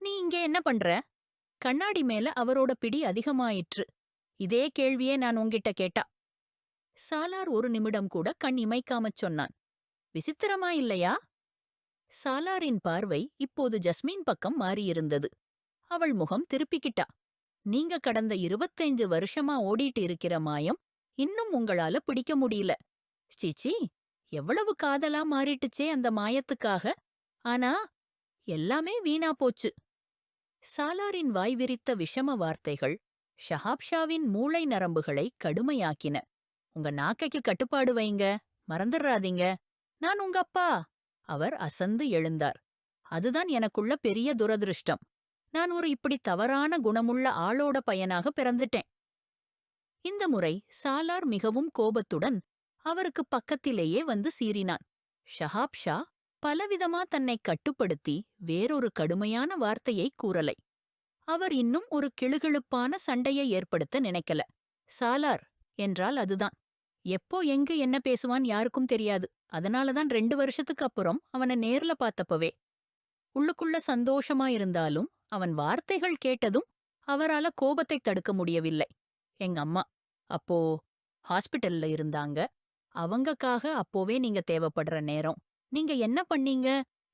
நீ இங்கே என்ன பண்ற? கண்ணாடி மேல அவரோட பிடி அதிகமாயிற்று. இதே கேள்வியே நான் உன்கிட்ட கேட்டா. சாலார் ஒரு நிமிடம் கூட கண் இமைக்காமச் சொன்னான். விசித்திரமா இல்லையா? சாலாரின் பார்வை இப்போது ஜஸ்மின் பக்கம் மாறியிருந்தது. அவள் முகம் திருப்பிக்கிட்டா. நீங்க கடந்த 25 வருஷமா ஓடிட்டு இருக்கிற மாயம் இன்னும் உங்களால பிடிக்க முடியல. சீச்சி, எவ்வளவு காதலா மாறிட்டுச்சே அந்த மாயத்துக்காக. ஆனா எல்லாமே வீணா போச்சு. சாலாரின் வாய் விரித்த விஷம வார்த்தைகள் ஷஹாப் ஷாவின் மூளை நரம்புகளை கடுமையாக்கின. உங்க நாக்கைக்கு கட்டுப்பாடு வைங்க, மறந்துடுறாதீங்க. நான் உங்க அப்பா. அவர் அசந்து எழுந்தார். அதுதான் எனக்குள்ள பெரிய துரதிருஷ்டம். நான் ஒரு இப்படி தவறான குணமுள்ள ஆளோட பையனாக பிறந்துட்டேன். இந்த முறை சாலார் மிகவும் கோபத்துடன் அவருக்கு பக்கத்திலேயே வந்து சீறினான். ஷஹாப் ஷா பலவிதமா தன்னை கட்டுப்படுத்தி வேறொரு கடுமையான வார்த்தையை கூறலை. அவர் இன்னும் ஒரு கிளுகிளுப்பான சண்டையை ஏற்படுத்த நினைக்கல. சாலார் என்றால் அதுதான். எப்போ எங்கு என்ன பேசுவான் யாருக்கும் தெரியாது. அதனாலதான் 2 வருஷத்துக்கு அப்புறம் அவனை நேர்ல பார்த்தப்பவே உள்ளுக்குள்ள சந்தோஷமா இருந்தாலும் அவன் வார்த்தைகள் கேட்டதும் அவரால கோபத்தை தடுக்க முடியவில்லை. எங்க அம்மா அப்போ ஹாஸ்பிட்டல்ல இருந்தாங்க. அவங்கக்காக அப்போவே நீங்க தேவைப்படுற நேரம். நீங்க என்ன பண்ணீங்க?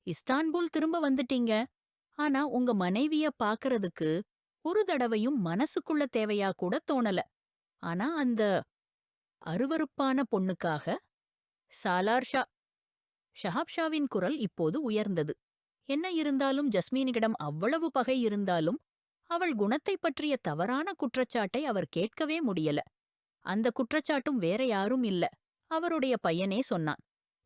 இஸ்தான்புல் திரும்ப வந்துட்டீங்க. ஆனா உங்க மனைவிய பாக்கறதுக்கு ஒரு தடவையும் மனசுக்குள்ள தேவையா கூட தோணல. ஆனா அந்த அருவருப்பான பொண்ணுக்காக. சாலார் ஷா ஷஹாப் ஷாவின் குரல் இப்போது உயர்ந்தது. என்ன இருந்தாலும் ஜஸ்மீனிடம் அவ்வளவு பகை இருந்தாலும் அவள் குணத்தைப் பற்றிய தவறான குற்றச்சாட்டை அவர் கேட்கவே முடியல. அந்த குற்றச்சாட்டும் வேற யாரும் இல்ல, அவருடைய பையனே சொன்னான்.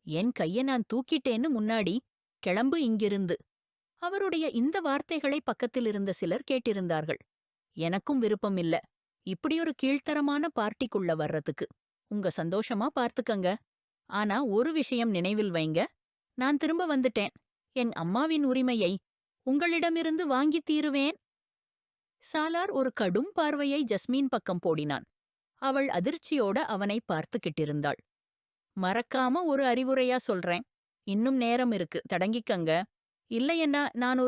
என் கைய நான் தூக்கிட்டேன்னு முன்னாடி, கிளம்பு இங்கிருந்து. அவருடைய இந்த வார்த்தைகளை பக்கத்தில் இருந்த சிலர் கேட்டிருந்தார்கள். எனக்கும் விருப்பம் இல்ல, இப்படியொரு கீழ்த்தரமான பார்ட்டிக்குள்ள வர்றதுக்கு. உங்க சந்தோஷமா பார்த்துக்கங்க. ஆனா ஒரு விஷயம் நினைவில் வைங்க, நான் திரும்ப வந்துட்டேன். என் அம்மாவின் உரிமையை உங்களிடமிருந்து வாங்கித் தீருவேன். சாலார் ஒரு கடும் பார்வையை ஜஸ்மீன் பக்கம் போடினான். அவள் அதிர்ச்சியோட அவனை பார்த்துக்கிட்டிருந்தாள். மறக்காம ஒரு அறிவுரையா சொல்றேன். இன்னும் நேரம் இருக்கு, தடங்கிக்கங்க. இல்லையென்னா நான்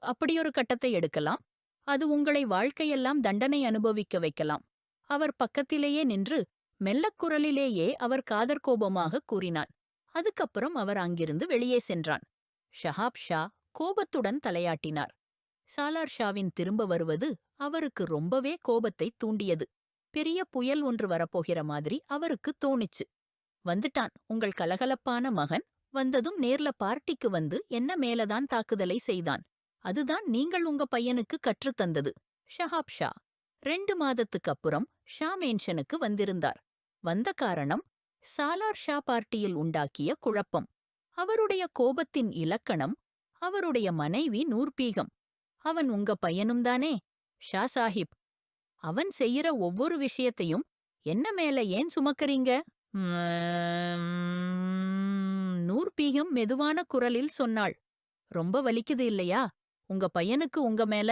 அப்படியொரு கட்டத்தை எடுக்கலாம். அது உங்களை வாழ்க்கையெல்லாம் தண்டனை அனுபவிக்க வைக்கலாம். அவர் பக்கத்திலேயே நின்று மெல்லக் குரலிலேயே அவர் காதற்கோபமாக கூறினான். அதுக்கப்புறம் அவர் அங்கிருந்து வெளியே சென்றான். ஷஹாப் ஷா கோபத்துடன் தலையாட்டினார். சாலார் ஷாவின் திரும்ப வருவது அவருக்கு ரொம்பவே கோபத்தை தூண்டியது. பெரிய புயல் ஒன்று வரப்போகிற மாதிரி அவருக்கு தோணிச்சு. வந்துட்டான் உங்கள் கலகலப்பான மகன். வந்ததும் நேர்ல பார்ட்டிக்கு வந்து என்ன மேலதான் தாக்குதலை செய்தான். அதுதான் நீங்கள் உங்க பையனுக்கு கற்றுத்தந்தது. ஷஹாப் ஷா 2 மாதத்துக்கு அப்புறம் ஷா மேன்ஷனுக்கு வந்திருந்தார். வந்த காரணம் சாலார் ஷா பார்ட்டியில் உண்டாக்கிய குழப்பம். அவருடைய கோபத்தின் இலக்கணம் அவருடைய மனைவி நூர்பீகம். அவன் உங்க பையனும் தானே ஷா சாஹிப். அவன் செய்யற ஒவ்வொரு விஷயத்தையும் என்ன மேல ஏன் சுமக்கறீங்க? நூர்பீகம் மெதுவான குரலில் சொன்னாள். ரொம்ப வலிக்குது இல்லையா? உங்க பையனுக்கு உங்க மேல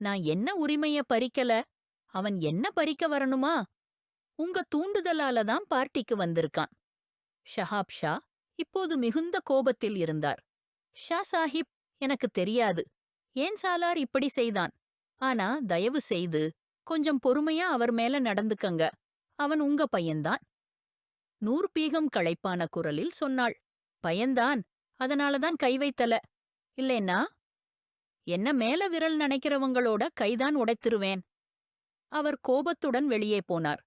நான் என்ன உரிமைய பறிக்கல. அவன் என்ன பறிக்க வரணுமா? உங்க தூண்டுதலால தான் பார்ட்டிக்கு வந்திருக்கான். ஷஹாப் ஷா இப்போது மிகுந்த கோபத்தில் இருந்தார். ஷா சாஹிப், எனக்கு தெரியாது ஏன் சாலார் இப்படி செய்தான். ஆனா தயவு செய்து கொஞ்சம் பொறுமையா அவர் மேல நடந்துக்கங்க. அவன் உங்க பையன்தான். நூர்பீகம் களைப்பான குரலில் சொன்னாள். பையன்தான், அதனாலதான் கை வைத்தல. இல்லேன்னா என்ன மேல விரல் நனைக்கிறவங்களோட கைதான் உடைத்திருவேன். அவர் கோபத்துடன் வெளியே போனார்.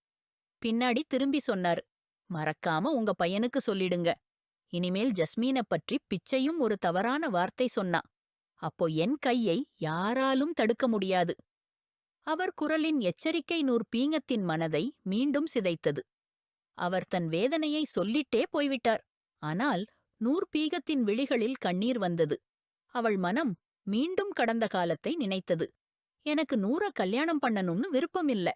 பின்னாடி திரும்பி சொன்னார். மறக்காம உங்க பையனுக்கு சொல்லிடுங்க. இனிமேல் ஜஸ்மீனை பற்றி பிச்சையும் ஒரு தவறான வார்த்தை சொன்னா அப்போ என் கையை யாராலும் தடுக்க முடியாது. அவர் குரலின் எச்சரிக்கை நூர்பீகத்தின் மனதை மீண்டும் சிதைத்தது. அவர் தன் வேதனையை சொல்லிட்டே போய்விட்டார். ஆனால் நூர்பீகத்தின் விழிகளில் கண்ணீர் வந்தது. அவள் மனம் மீண்டும் கடந்த காலத்தை நினைத்தது. எனக்கு நூற கல்யாணம் பண்ணணும்னு விருப்பமில்ல.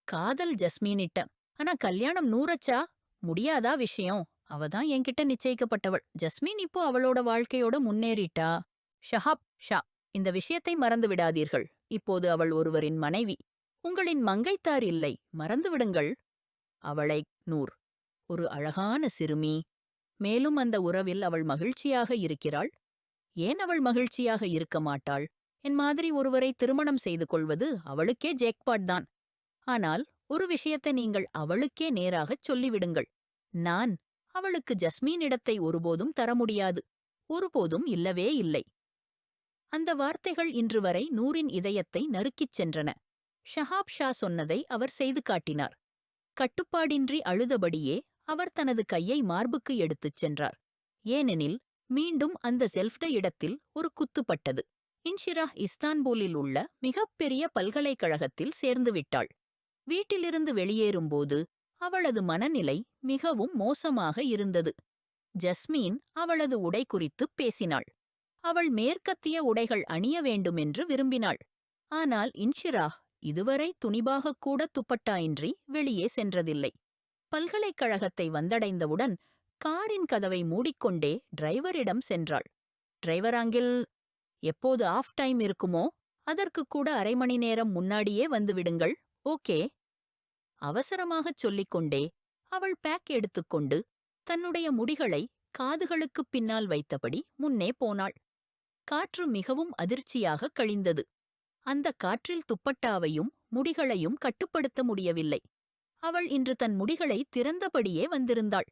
காதல் ஜஸ்மீனிட்ட. ஆனா கல்யாணம் நூறச்சா முடியாதா விஷயம். அவதான் என்கிட்ட நிச்சயிக்கப்பட்டவள். ஜஸ்மீன் இப்போ அவளோட வாழ்க்கையோட முன்னேறிட்டா. ஷஹாப் ஷா, இந்த விஷயத்தை மறந்து விடாதீர்கள். இப்போது அவள் ஒருவரின் மனைவி, உங்களின் மங்கைத்தார் இல்லை. மறந்துவிடுங்கள். அவளை நூர் ஒரு அழகான சிறுமி. மேலும் அந்த உறவில் அவள் மகிழ்ச்சியாக இருக்கிறாள். ஏன் அவள் மகிழ்ச்சியாக இருக்க மாட்டாள்? என் மாதிரி ஒருவரை திருமணம் செய்து கொள்வது அவளுக்கே ஜேக்பாட் தான். ஆனால் ஒரு விஷயத்தை நீங்கள் அவளுக்கே நேராகச் சொல்லிவிடுங்கள். நான் அவளுக்கு ஜஸ்மீனிடத்தை ஒருபோதும் தர முடியாது. ஒருபோதும் இல்லவே இல்லை. அந்த வார்த்தைகள் இன்று வரை நூரின் இதயத்தை நறுக்கிச் சென்றன. ஷஹாப் ஷா சொன்னதை அவர் செய்து காட்டினார். கட்டுப்பாடின்றி அழுதபடியே அவர் தனது கையை மார்புக்கு எடுத்துச் சென்றார். ஏனெனில் மீண்டும் அந்த செல்ஃப்ட இடத்தில் ஒரு குத்துப்பட்டது. இன்ஷிரா இஸ்தான்புலில் உள்ள மிகப்பெரிய பல்கலைக்கழகத்தில் சேர்ந்துவிட்டாள். வீட்டிலிருந்து வெளியேறும்போது அவளது மனநிலை மிகவும் மோசமாக இருந்தது. ஜஸ்மீன் அவளது உடை குறித்துப் பேசினாள். அவள் மேற்கத்திய உடைகள் அணிய வேண்டுமென்று விரும்பினாள். ஆனால் இன்ஷிரா இதுவரை துணிபாகக் கூட துப்பட்டாயின்றி வெளியே சென்றதில்லை. பல்கலைக்கழகத்தை வந்தடைந்தவுடன் காரின் கதவை மூடிக்கொண்டே டிரைவரிடம் சென்றாள். டிரைவர் அங்கிள், எப்போது ஆஃப் டைம் இருக்குமோ அதற்கு கூட அரை மணி நேரம் முன்னாடியே வந்துவிடுங்கள். ஓகே. அவசரமாகச் சொல்லிக்கொண்டே அவள் பேக் எடுத்துக்கொண்டு தன்னுடைய முடிகளை காதுகளுக்குப் பின்னால் வைத்தபடி முன்னே போனாள். காற்று மிகவும் அதிர்ச்சியாக கழிந்தது. அந்த காற்றில் துப்பட்டாவையும் முடிகளையும் கட்டுப்படுத்த முடியவில்லை. அவள் இன்று தன் முடிகளை திறந்தபடியே வந்திருந்தாள்.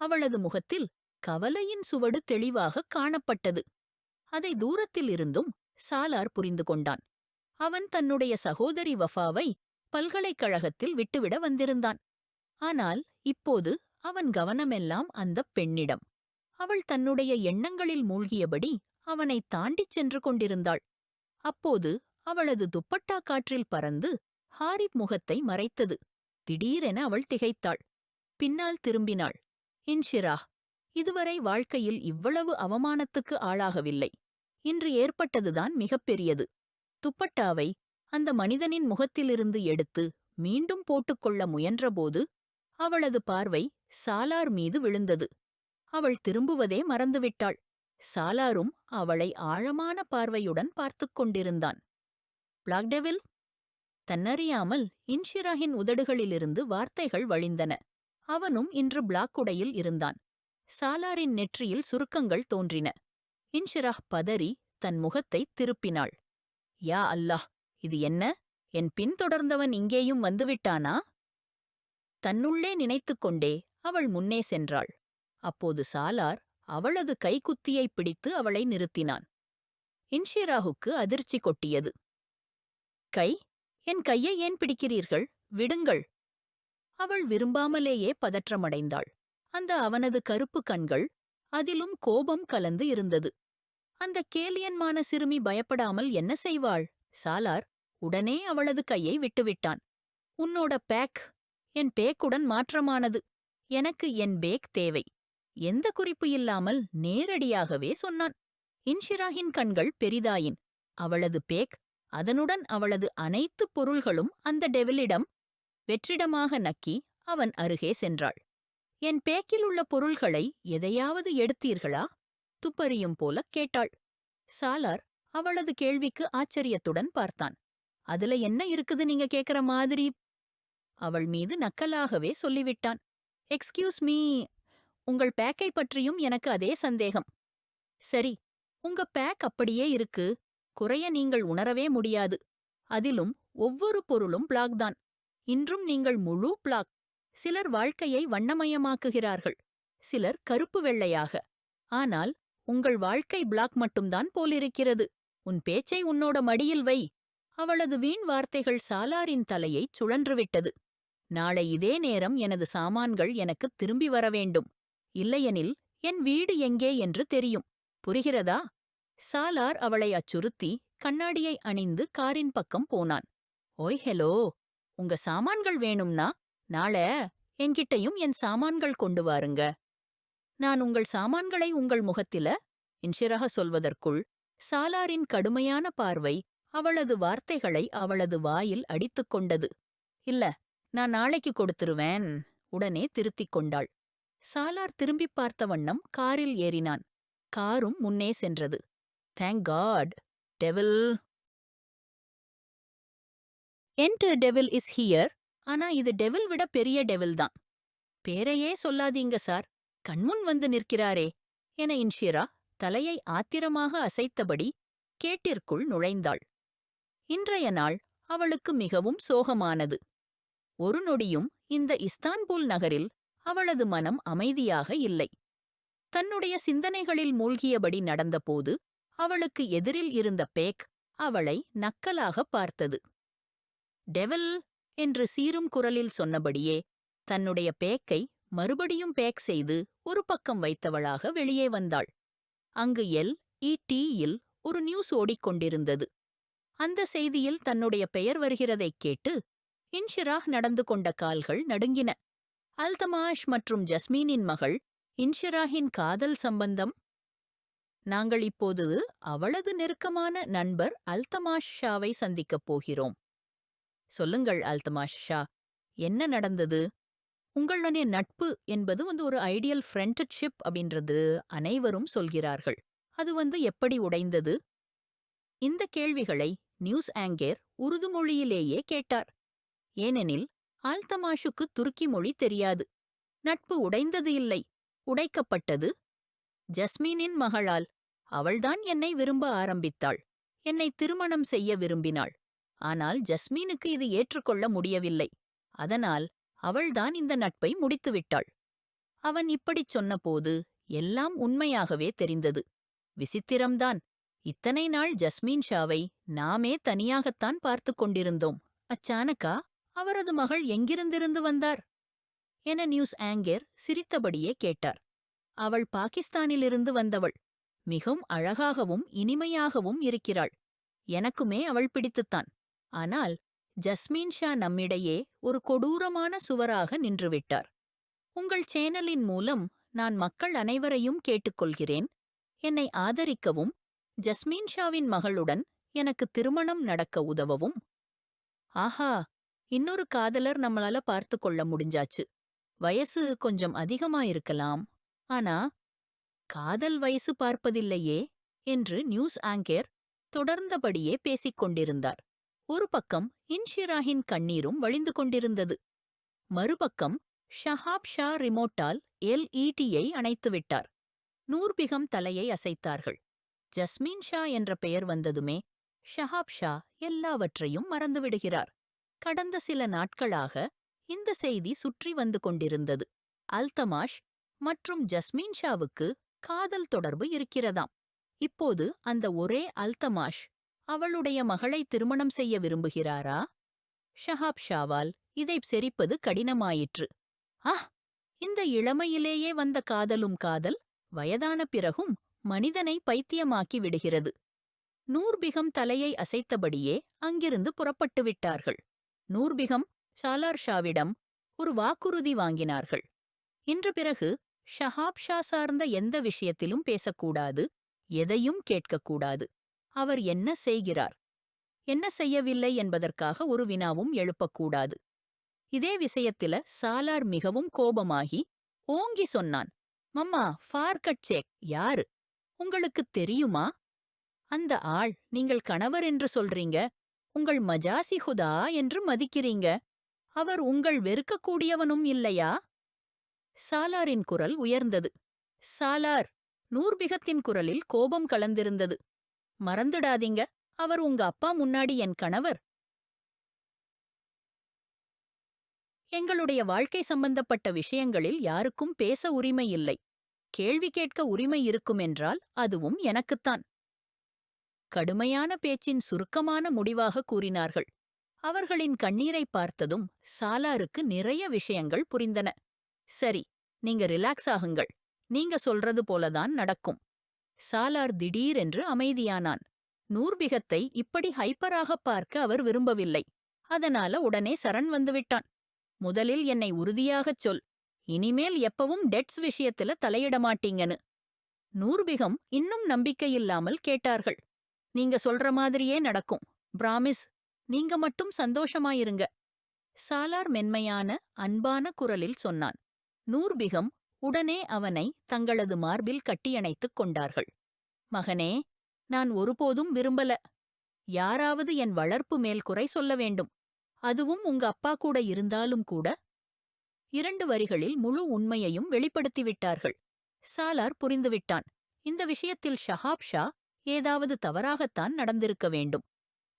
அவளது முகத்தில் கவலையின் சுவடு தெளிவாகக் காணப்பட்டது. அதை தூரத்தில் இருந்தும் சாலார் புரிந்து கொண்டான். அவன் தன்னுடைய சகோதரி வஃபாவை பல்கலைக்கழகத்தில் விட்டுவிட வந்திருந்தான். ஆனால் இப்போது அவன் கவனமெல்லாம் அந்தப் பெண்ணிடம். அவள் தன்னுடைய எண்ணங்களில் மூழ்கியபடி அவனை தாண்டிச் சென்று கொண்டிருந்தாள். அப்போது அவளது துப்பட்டா காற்றில் பறந்து ஹாரிப் முகத்தை மறைத்தது. திடீரென அவள் திகைத்தாள். பின்னால் திரும்பினாள். இன்ஷிரா இதுவரை வாழ்க்கையில் இவ்வளவு அவமானத்துக்கு ஆளாகவில்லை. இன்று ஏற்பட்டதுதான் மிகப்பெரியது. துப்பட்டாவை அந்த மனிதனின் முகத்திலிருந்து எடுத்து மீண்டும் போட்டுக்கொள்ள முயன்றபோது அவளது பார்வை சாலார் மீது விழுந்தது. அவள் திரும்புவதே மறந்துவிட்டாள். சாலாரும் அவளை ஆழமான பார்வையுடன் பார்த்துக் கொண்டிருந்தான். Black devil? தன்னறியாமல் இன்ஷிராஹின் உதடுகளிலிருந்து வார்த்தைகள் வழிந்தன. அவனும் இன்று பிளாக் உடையில் இருந்தான். சாலாரின் நெற்றியில் சுருக்கங்கள் தோன்றின. இன்ஷிராஹ் பதறி தன் முகத்தை திருப்பினாள். யா அல்லாஹ், இது என்ன? என் பின்தொடர்ந்தவன் இங்கேயும் வந்துவிட்டானா? தன்னுள்ளே நினைத்துக்கொண்டே அவள் முன்னே சென்றாள். அப்போது சாலார் அவளது கைக்குத்தியைப் பிடித்து அவளை நிறுத்தினான். இன்ஷிராஹுக்கு அதிர்ச்சி கொட்டியது. கை? என் கையை ஏன் பிடிக்கிறீர்கள்? விடுங்கள்! அவள் விரும்பாமலேயே பதற்றமடைந்தாள். அந்த அவனது கருப்பு கண்கள், அதிலும் கோபம் கலந்து இருந்தது. அந்த கேலியன்மான சிறுமி பயப்படாமல் என்ன செய்வாள்? சாலார் உடனே அவளது கையை விட்டுவிட்டான். உன்னோட பேக் என் பேக்குடன் மாற்றமானது. எனக்கு என் பேக் தேவை. எந்த குறிப்பு இல்லாமல் நேரடியாகவே சொன்னான். இன்ஷிராஹின் கண்கள் பெரிதாயின். அவளது பேக், அதனுடன் அவளது அனைத்து பொருள்களும் அந்த டெவிலிடம். வெற்றிடமாக நக்கி அவன் அருகே சென்றாள். என் பேக்கில் உள்ள பொருள்களை எதையாவது எடுத்தீர்களா? துப்பறியும் போலக் கேட்டாள். சாலார் அவளது கேள்விக்கு ஆச்சரியத்துடன் பார்த்தான். அதுல என்ன இருக்குது நீங்க கேக்குற மாதிரி? அவள் மீது நக்கலாகவே சொல்லிவிட்டான். எக்ஸ்கியூஸ் மீ, உங்கள் பேக்கை பற்றியும் எனக்கு அதே சந்தேகம். சரி, உங்க பேக் அப்படியே இருக்கு. குறைய நீங்கள் உணரவே முடியாது. அதிலும் ஒவ்வொரு பொருளும் பிளாக் தான். இன்றும் நீங்கள் முழு பிளாக். சிலர் வாழ்க்கையை வண்ணமயமாக்குகிறார்கள், சிலர் கருப்பு வெள்ளையாக. ஆனால் உங்கள் வாழ்க்கை பிளாக் மட்டும்தான் போலிருக்கிறது. உன் பேச்சை உன்னோட மடியில் வை. அவளது வீண் வார்த்தைகள் சாலாரின் தலையைச் சுழன்றுவிட்டது. நாளை இதே நேரம் எனது சாமான்கள் எனக்கு திரும்பி வரவேண்டும். இல்லையெனில் என் வீடு எங்கே என்று தெரியும். புரிகிறதா? சாலார் அவளை அச்சுறுத்தி கண்ணாடியை அணிந்து காரின் பக்கம் போனான். ஓய் ஹெலோ, உங்க சாமான்கள் வேணும்னா நாள என்கிட்டயும் என் சாமான்கள் கொண்டு வாருங்க. நான் உங்கள் சாமான்களை உங்கள் முகத்தில இன்ஷிராஹ் சொல்வதற்குள் சாலாரின் கடுமையான பார்வை அவளது வார்த்தைகளை அவளது வாயில் அடித்துக் கொண்டது. இல்ல, நான் நாளைக்கு கொடுத்துருவேன். உடனே திருத்திக் கொண்டாள். சாலார் திரும்பிப் பார்த்த வண்ணம் காரில் ஏறினான். காரும் முன்னே சென்றது. Thank God, devil. Enter devil is here. ஆனா இது டெவில் விட பெரிய டெவில் தான். பேரையே சொல்லாதீங்க சார், கண்முன் வந்து நிற்கிறாரே என இன்ஷிரா தலையை ஆத்திரமாக அசைத்தபடி கேட்டிற்குள் நுழைந்தாள். இன்றைய நாள் அவளுக்கு மிகவும் சோகமானது. ஒரு நொடியும் இந்த இஸ்தான்புல் நகரில் அவளது மனம் அமைதியாக இல்லை. தன்னுடைய சிந்தனைகளில் மூழ்கியபடி நடந்தபோது அவளுக்கு எதிரில் இருந்த பேக் அவளை நக்கலாக பார்த்தது. டெவில் என்று சீரும் குரலில் சொன்னபடியே தன்னுடைய பேக்கை மறுபடியும் பேக் செய்து ஒரு பக்கம் வைத்தவளாக வெளியே வந்தாள். அங்கு LETயில் ஒரு நியூஸ் ஓடிக்கொண்டிருந்தது. அந்த செய்தியில் தன்னுடைய பெயர் வருகிறதைக் கேட்டு இன்ஷிராஹ் நடந்து கொண்ட கால்கள் நடுங்கின. அல்தமாஷ் மற்றும் ஜஸ்மீனின் மகள் இன்ஷிராஹின் காதல் சம்பந்தம். நாங்கள் இப்போது அவளது நெருக்கமான நண்பர் அல்தமாஷ் ஷாவை சந்திக்கப் போகிறோம். சொல்லுங்கள் அல்தமாஷ் ஷா, என்ன நடந்தது? உங்களுடைய நட்பு என்பது ஒரு ஐடியல் ஃப்ரெண்ட்ஷிப் அப்படின்றது அனைவரும் சொல்கிறார்கள். அது எப்படி உடைந்தது? இந்த கேள்விகளை நியூஸ் ஆங்கர் உருது மொழியிலேயே கேட்டார். ஏனெனில் அல்தமாஷுக்கு துருக்கி மொழி தெரியாது. நட்பு உடைந்தது இல்லை, உடைக்கப்பட்டது. ஜஸ்மீனின் மகளால். அவள்தான் என்னை விரும்ப ஆரம்பித்தாள். என்னை திருமணம் செய்ய விரும்பினாள். ஆனால் ஜஸ்மீனுக்கு இது ஏற்றுக்கொள்ள முடியவில்லை. அதனால் அவள்தான் இந்த நட்பை முடித்துவிட்டாள். அவன் இப்படிச் சொன்னபோது எல்லாம் உண்மையாகவே தெரிந்தது. விசித்திரம்தான். இத்தனை நாள் ஜஸ்மீன் ஷாவை நாமே தனியாகத்தான் பார்த்துக் கொண்டிருந்தோம். அச்சானக்கா அவரது மகள் எங்கிருந்திருந்து வந்தார் என நியூஸ் ஆங்கர் சிரித்தபடியே கேட்டார். அவள் பாகிஸ்தானிலிருந்து வந்தவள். மிகவும் அழகாகவும் இனிமையாகவும் இருக்கிறாள். எனக்குமே அவள் பிடித்துத்தான். ஆனால் ஜஸ்மீன் ஷா நம்மிடையே ஒரு கொடூரமான சுவராக நின்றுவிட்டார். உங்கள் சேனலின் மூலம் நான் மக்கள் அனைவரையும் கேட்டுக்கொள்கிறேன். என்னை ஆதரிக்கவும், ஜஸ்மீன் ஷாவின் மகளுடன் எனக்கு திருமணம் நடக்க உதவவும். ஆஹா, இன்னொரு காதலர் நம்மளால பார்த்து கொள்ள முடிஞ்சாச்சு. வயசு கொஞ்சம் அதிகமாயிருக்கலாம். ஆனா காதல் வயசு பார்ப்பதில்லையே என்று நியூஸ் ஆங்கர் தொடர்ந்தபடியே பேசிக் கொண்டிருந்தார். ஒரு பக்கம் இன்ஷிராஹின் கண்ணீரும் வழிந்து கொண்டிருந்தது. மறுபக்கம் ஷஹாப் ஷா ரிமோட்டால் LED-யை அணைத்துவிட்டார். நூர்பிகம் தலையை அசைத்தார்கள். ஜஸ்மீன் ஷா என்ற பெயர் வந்ததுமே ஷஹாப் ஷா எல்லாவற்றையும் மறந்துவிடுகிறார். கடந்த சில நாட்களாக இந்த செய்தி சுற்றி வந்து கொண்டிருந்தது. அல்தமாஷ் மற்றும் ஜஸ்மீன் ஷாவுக்கு காதல் தொடர்பு இருக்கிறதாம். இப்போது அந்த ஒரே அல்தமாஷ் அவளுடைய மகளை திருமணம் செய்ய விரும்புகிறாரா? ஷஹாப் ஷாவால் இதை செரிப்பது கடினமாயிற்று. இந்த இளமையிலேயே வந்த காதலும் காதல் வயதான பிறகும் மனிதனை பைத்தியமாக்கி விடுகிறது. நூர்பிகம் தலையை அசைத்தபடியே அங்கிருந்து புறப்பட்டு விட்டார்கள். நூர்பிகம் சாலார் ஷாவிடம் ஒரு வாக்குறுதி வாங்கினார்கள். இன்று பிறகு ஷஹாப் ஷா சார்ந்த எந்த விஷயத்திலும் பேசக்கூடாது, எதையும் கேட்கக்கூடாது. அவர் என்ன செய்கிறார், என்ன செய்யவில்லை என்பதற்காக ஒரு வினாவும் எழுப்பக்கூடாது. இதே விஷயத்தில சாலார் மிகவும் கோபமாகி ஓங்கி சொன்னான். மம்மா, ஃபார்கட் சேக் யாரு? உங்களுக்குத் தெரியுமா? அந்த ஆள் நீங்கள் கணவர் என்று சொல்றீங்க, உங்கள் மஜாசி ஹுதா என்று மதிக்கிறீங்க. அவர் உங்கள் வெறுக்கக்கூடியவனும் இல்லையா? சாலாரின் குரல் உயர்ந்தது. சாலார்! நூர்பிகத்தின் குரலில் கோபம் கலந்திருந்தது. மறந்துடாதீங்க, அவர் உங்க அப்பா முன்னாடி என் கணவர். எங்களுடைய வாழ்க்கை சம்பந்தப்பட்ட விஷயங்களில் யாருக்கும் பேச உரிமை இல்லை. கேள்வி கேட்க உரிமை இருக்குமென்றால் அதுவும் எனக்குத்தான். கடுமையான பேச்சின் சுருக்கமான முடிவாக கூறினார்கள். அவர்களின் கண்ணீரை பார்த்ததும் சாலாருக்கு நிறைய விஷயங்கள் புரிந்தன. சரி, நீங்க ரிலாக்ஸ் ஆகுங்கள். நீங்க சொல்றது போலதான் நடக்கும். சாலார் திடீரென்று அமைதியானான். நூர்பிகத்தை இப்படி ஹைப்பராகப் பார்க்க அவர் விரும்பவில்லை. அதனால உடனே சரண் வந்துவிட்டான். முதலில் என்னை உறுதியாகச் சொல், இனிமேல் எப்பவும் டெட்ஸ் விஷயத்துல தலையிட மாட்டீங்கன்னு. நூர்பிகம் இன்னும் நம்பிக்கையில்லாமல் கேட்டார்கள். நீங்க சொல்ற மாதிரியே நடக்கும். பிராமிஸ். நீங்க மட்டும் சந்தோஷமாயிருங்க. சாலார் மென்மையான அன்பான குரலில் சொன்னான். நூர்பிகம் உடனே அவனை தங்களது மார்பில் கட்டியணைத்துக் கொண்டார்கள். மகனே, நான் ஒருபோதும் விரும்பல. யாராவது என் வளர்ப்பு மேல் குறை சொல்ல வேண்டும். அதுவும் உங்க அப்பா கூட இருந்தாலும் கூட. 2 வரிகளில் முழு உண்மையையும் வெளிப்படுத்திவிட்டார்கள். சாலார் புரிந்துவிட்டான். இந்த விஷயத்தில் ஷஹாப் ஷா ஏதாவது தவறாகத்தான் நடந்திருக்க வேண்டும்.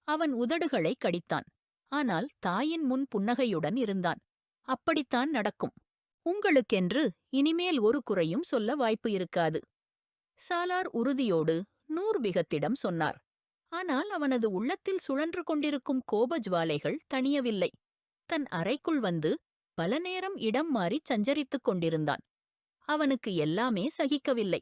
அவன் உதடுகளை கடித்தான். ஆனால் தாயின் முன் புன்னகையுடன் இருந்தான். அப்படித்தான் நடக்கும். உங்களுக்கென்று இனிமேல் ஒரு குறையும் சொல்ல வாய்ப்பு இருக்காது. சாலார் உறுதியோடு நூர்பிகத்திடம் சொன்னார். ஆனால் அவனது உள்ளத்தில் சுழன்று கொண்டிருக்கும் கோபஜ்வாலைகள் தணியவில்லை. தன் அறைக்குள் வந்து பல நேரம் இடம் மாறிச் சஞ்சரித்துக் கொண்டிருந்தான். அவனுக்கு எல்லாமே சகிக்கவில்லை.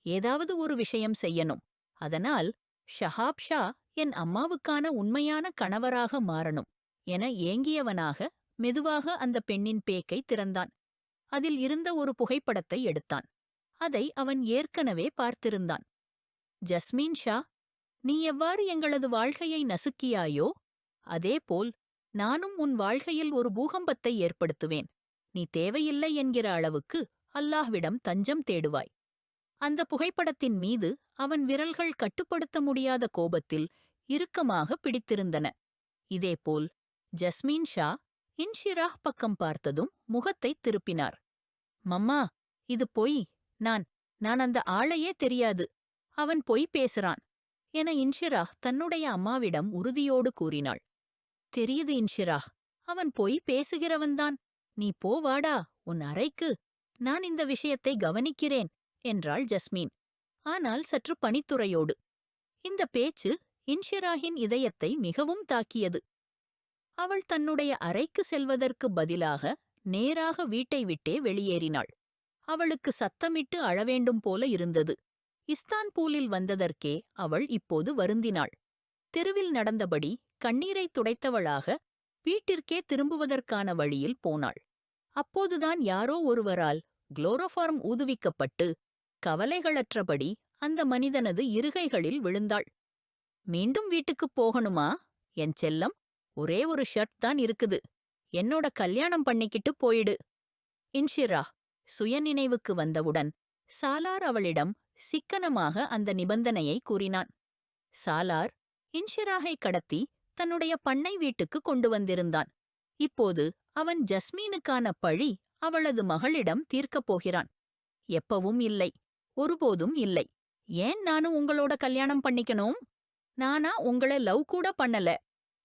ஏதாவது ஒரு விஷயம் செய்யணும். அதனால் ஷஹாப் ஷா என் அம்மாவுக்கான உண்மையான கணவராக மாறணும் என ஏங்கியவனாக மெதுவாக அந்த பெண்ணின் பேக்கை திறந்தான். அதில் இருந்த ஒரு புகைப்படத்தை எடுத்தான். அதை அவன் ஏற்கனவே பார்த்திருந்தான். ஜஸ்மீன் ஷா, நீ எவ்வாறு எங்களது வாழ்க்கையை நசுக்கியாயோ அதேபோல் நானும் உன் வாழ்க்கையில் ஒரு பூகம்பத்தை ஏற்படுத்துவேன். நீ தேவையில்லை என்கிற அளவுக்கு அல்லாஹ்விடம் தஞ்சம் தேடுவாய். அந்த புகைப்படத்தின் மீது அவன் விரல்கள் கட்டுப்படுத்த முடியாத கோபத்தில் இறுக்கமாக பிடித்திருந்தன. இதேபோல் ஜஸ்மீன் ஷா இன்ஷிராஹ் பக்கம் பார்த்ததும் முகத்தைத் திருப்பினார். மம்மா, இது பொய். நான் அந்த ஆளையே தெரியாது. அவன் பொய் பேசுறான் என இன்ஷிராஹ் தன்னுடைய அம்மாவிடம் உறுதியோடு கூறினாள். தெரியுது இன்ஷிராஹ், அவன் பொய் பேசுகிறவன்தான். நீ போ, வாடா உன் அறைக்கு. நான் இந்த விஷயத்தை கவனிக்கிறேன் என்றாள் ஜஸ்மீன். ஆனால் சற்று பணித்துறையோடு. இந்த பேச்சு இன்ஷிராஹின் இதயத்தை மிகவும் தாக்கியது. அவள் தன்னுடைய அறைக்கு செல்வதற்கு பதிலாக நேராக வீட்டை விட்டே வெளியேறினாள். அவளுக்கு சத்தமிட்டு அழவேண்டும் போல இருந்தது. இஸ்தான்பூலில் வந்ததற்கே அவள் இப்போது வருந்தினாள். தெருவில் நடந்தபடி கண்ணீரை துடைத்தவளாக வீட்டிற்கே திரும்புவதற்கான வழியில் போனாள். அப்போதுதான் யாரோ ஒருவரால் குளோரோஃபார்ம் ஊதுவிக்கப்பட்டு கவலைகளற்றபடி அந்த மனிதனது இருகைகளில் விழுந்தாள். மீண்டும் வீட்டுக்குப் போகணுமா என் செல்லம்? ஒரே ஒரு ஷர்ட் தான் இருக்குது. என்னோட கல்யாணம் பண்ணிக்கிட்டு போயிடு. இன்ஷிரா சுயநினைவுக்கு வந்தவுடன் சாலார் அவளிடம் சிக்கனமாக அந்த நிபந்தனையை கூறினான். சாலார் இன்ஷிராகை கடத்தி தன்னுடைய பண்ணை வீட்டுக்கு கொண்டு வந்திருந்தான். இப்போது அவன் ஜஸ்மீனுக்கான பழி அவளது மகளிடம் தீர்க்கப் போகிறான். எப்பவும் இல்லை, ஒருபோதும் இல்லை. ஏன் நானும் உங்களோட கல்யாணம் பண்ணிக்கணும்? நானா உங்கள லவ் கூட பண்ணல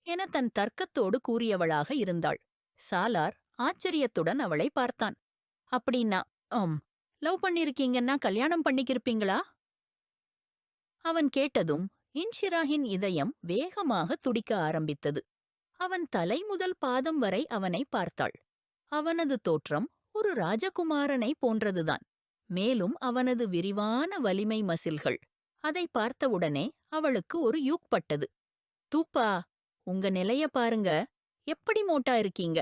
என தன் தர்க்கத்தோடு கூறியவளாக இருந்தாள். சாலார் ஆச்சரியத்துடன் அவளை பார்த்தான். அப்படின்னா லவ் பண்ணிருக்கீங்கன்னா கல்யாணம் பண்ணிக்கிருப்பீங்களா? அவன் கேட்டதும் இன்ஷிராஹின் இதயம் வேகமாக துடிக்க ஆரம்பித்தது. அவன் தலை முதல் பாதம் வரை அவனை பார்த்தாள். அவனது தோற்றம் ஒரு ராஜகுமாரனை போன்றதுதான். மேலும் அவனது விரிவான வலிமை மசில்கள். அதை பார்த்தவுடனே அவளுக்கு ஒரு யூக்பட்டது. தூப்பா, உங்க நிலைய பாருங்க, எப்படி மோட்டா இருக்கீங்க.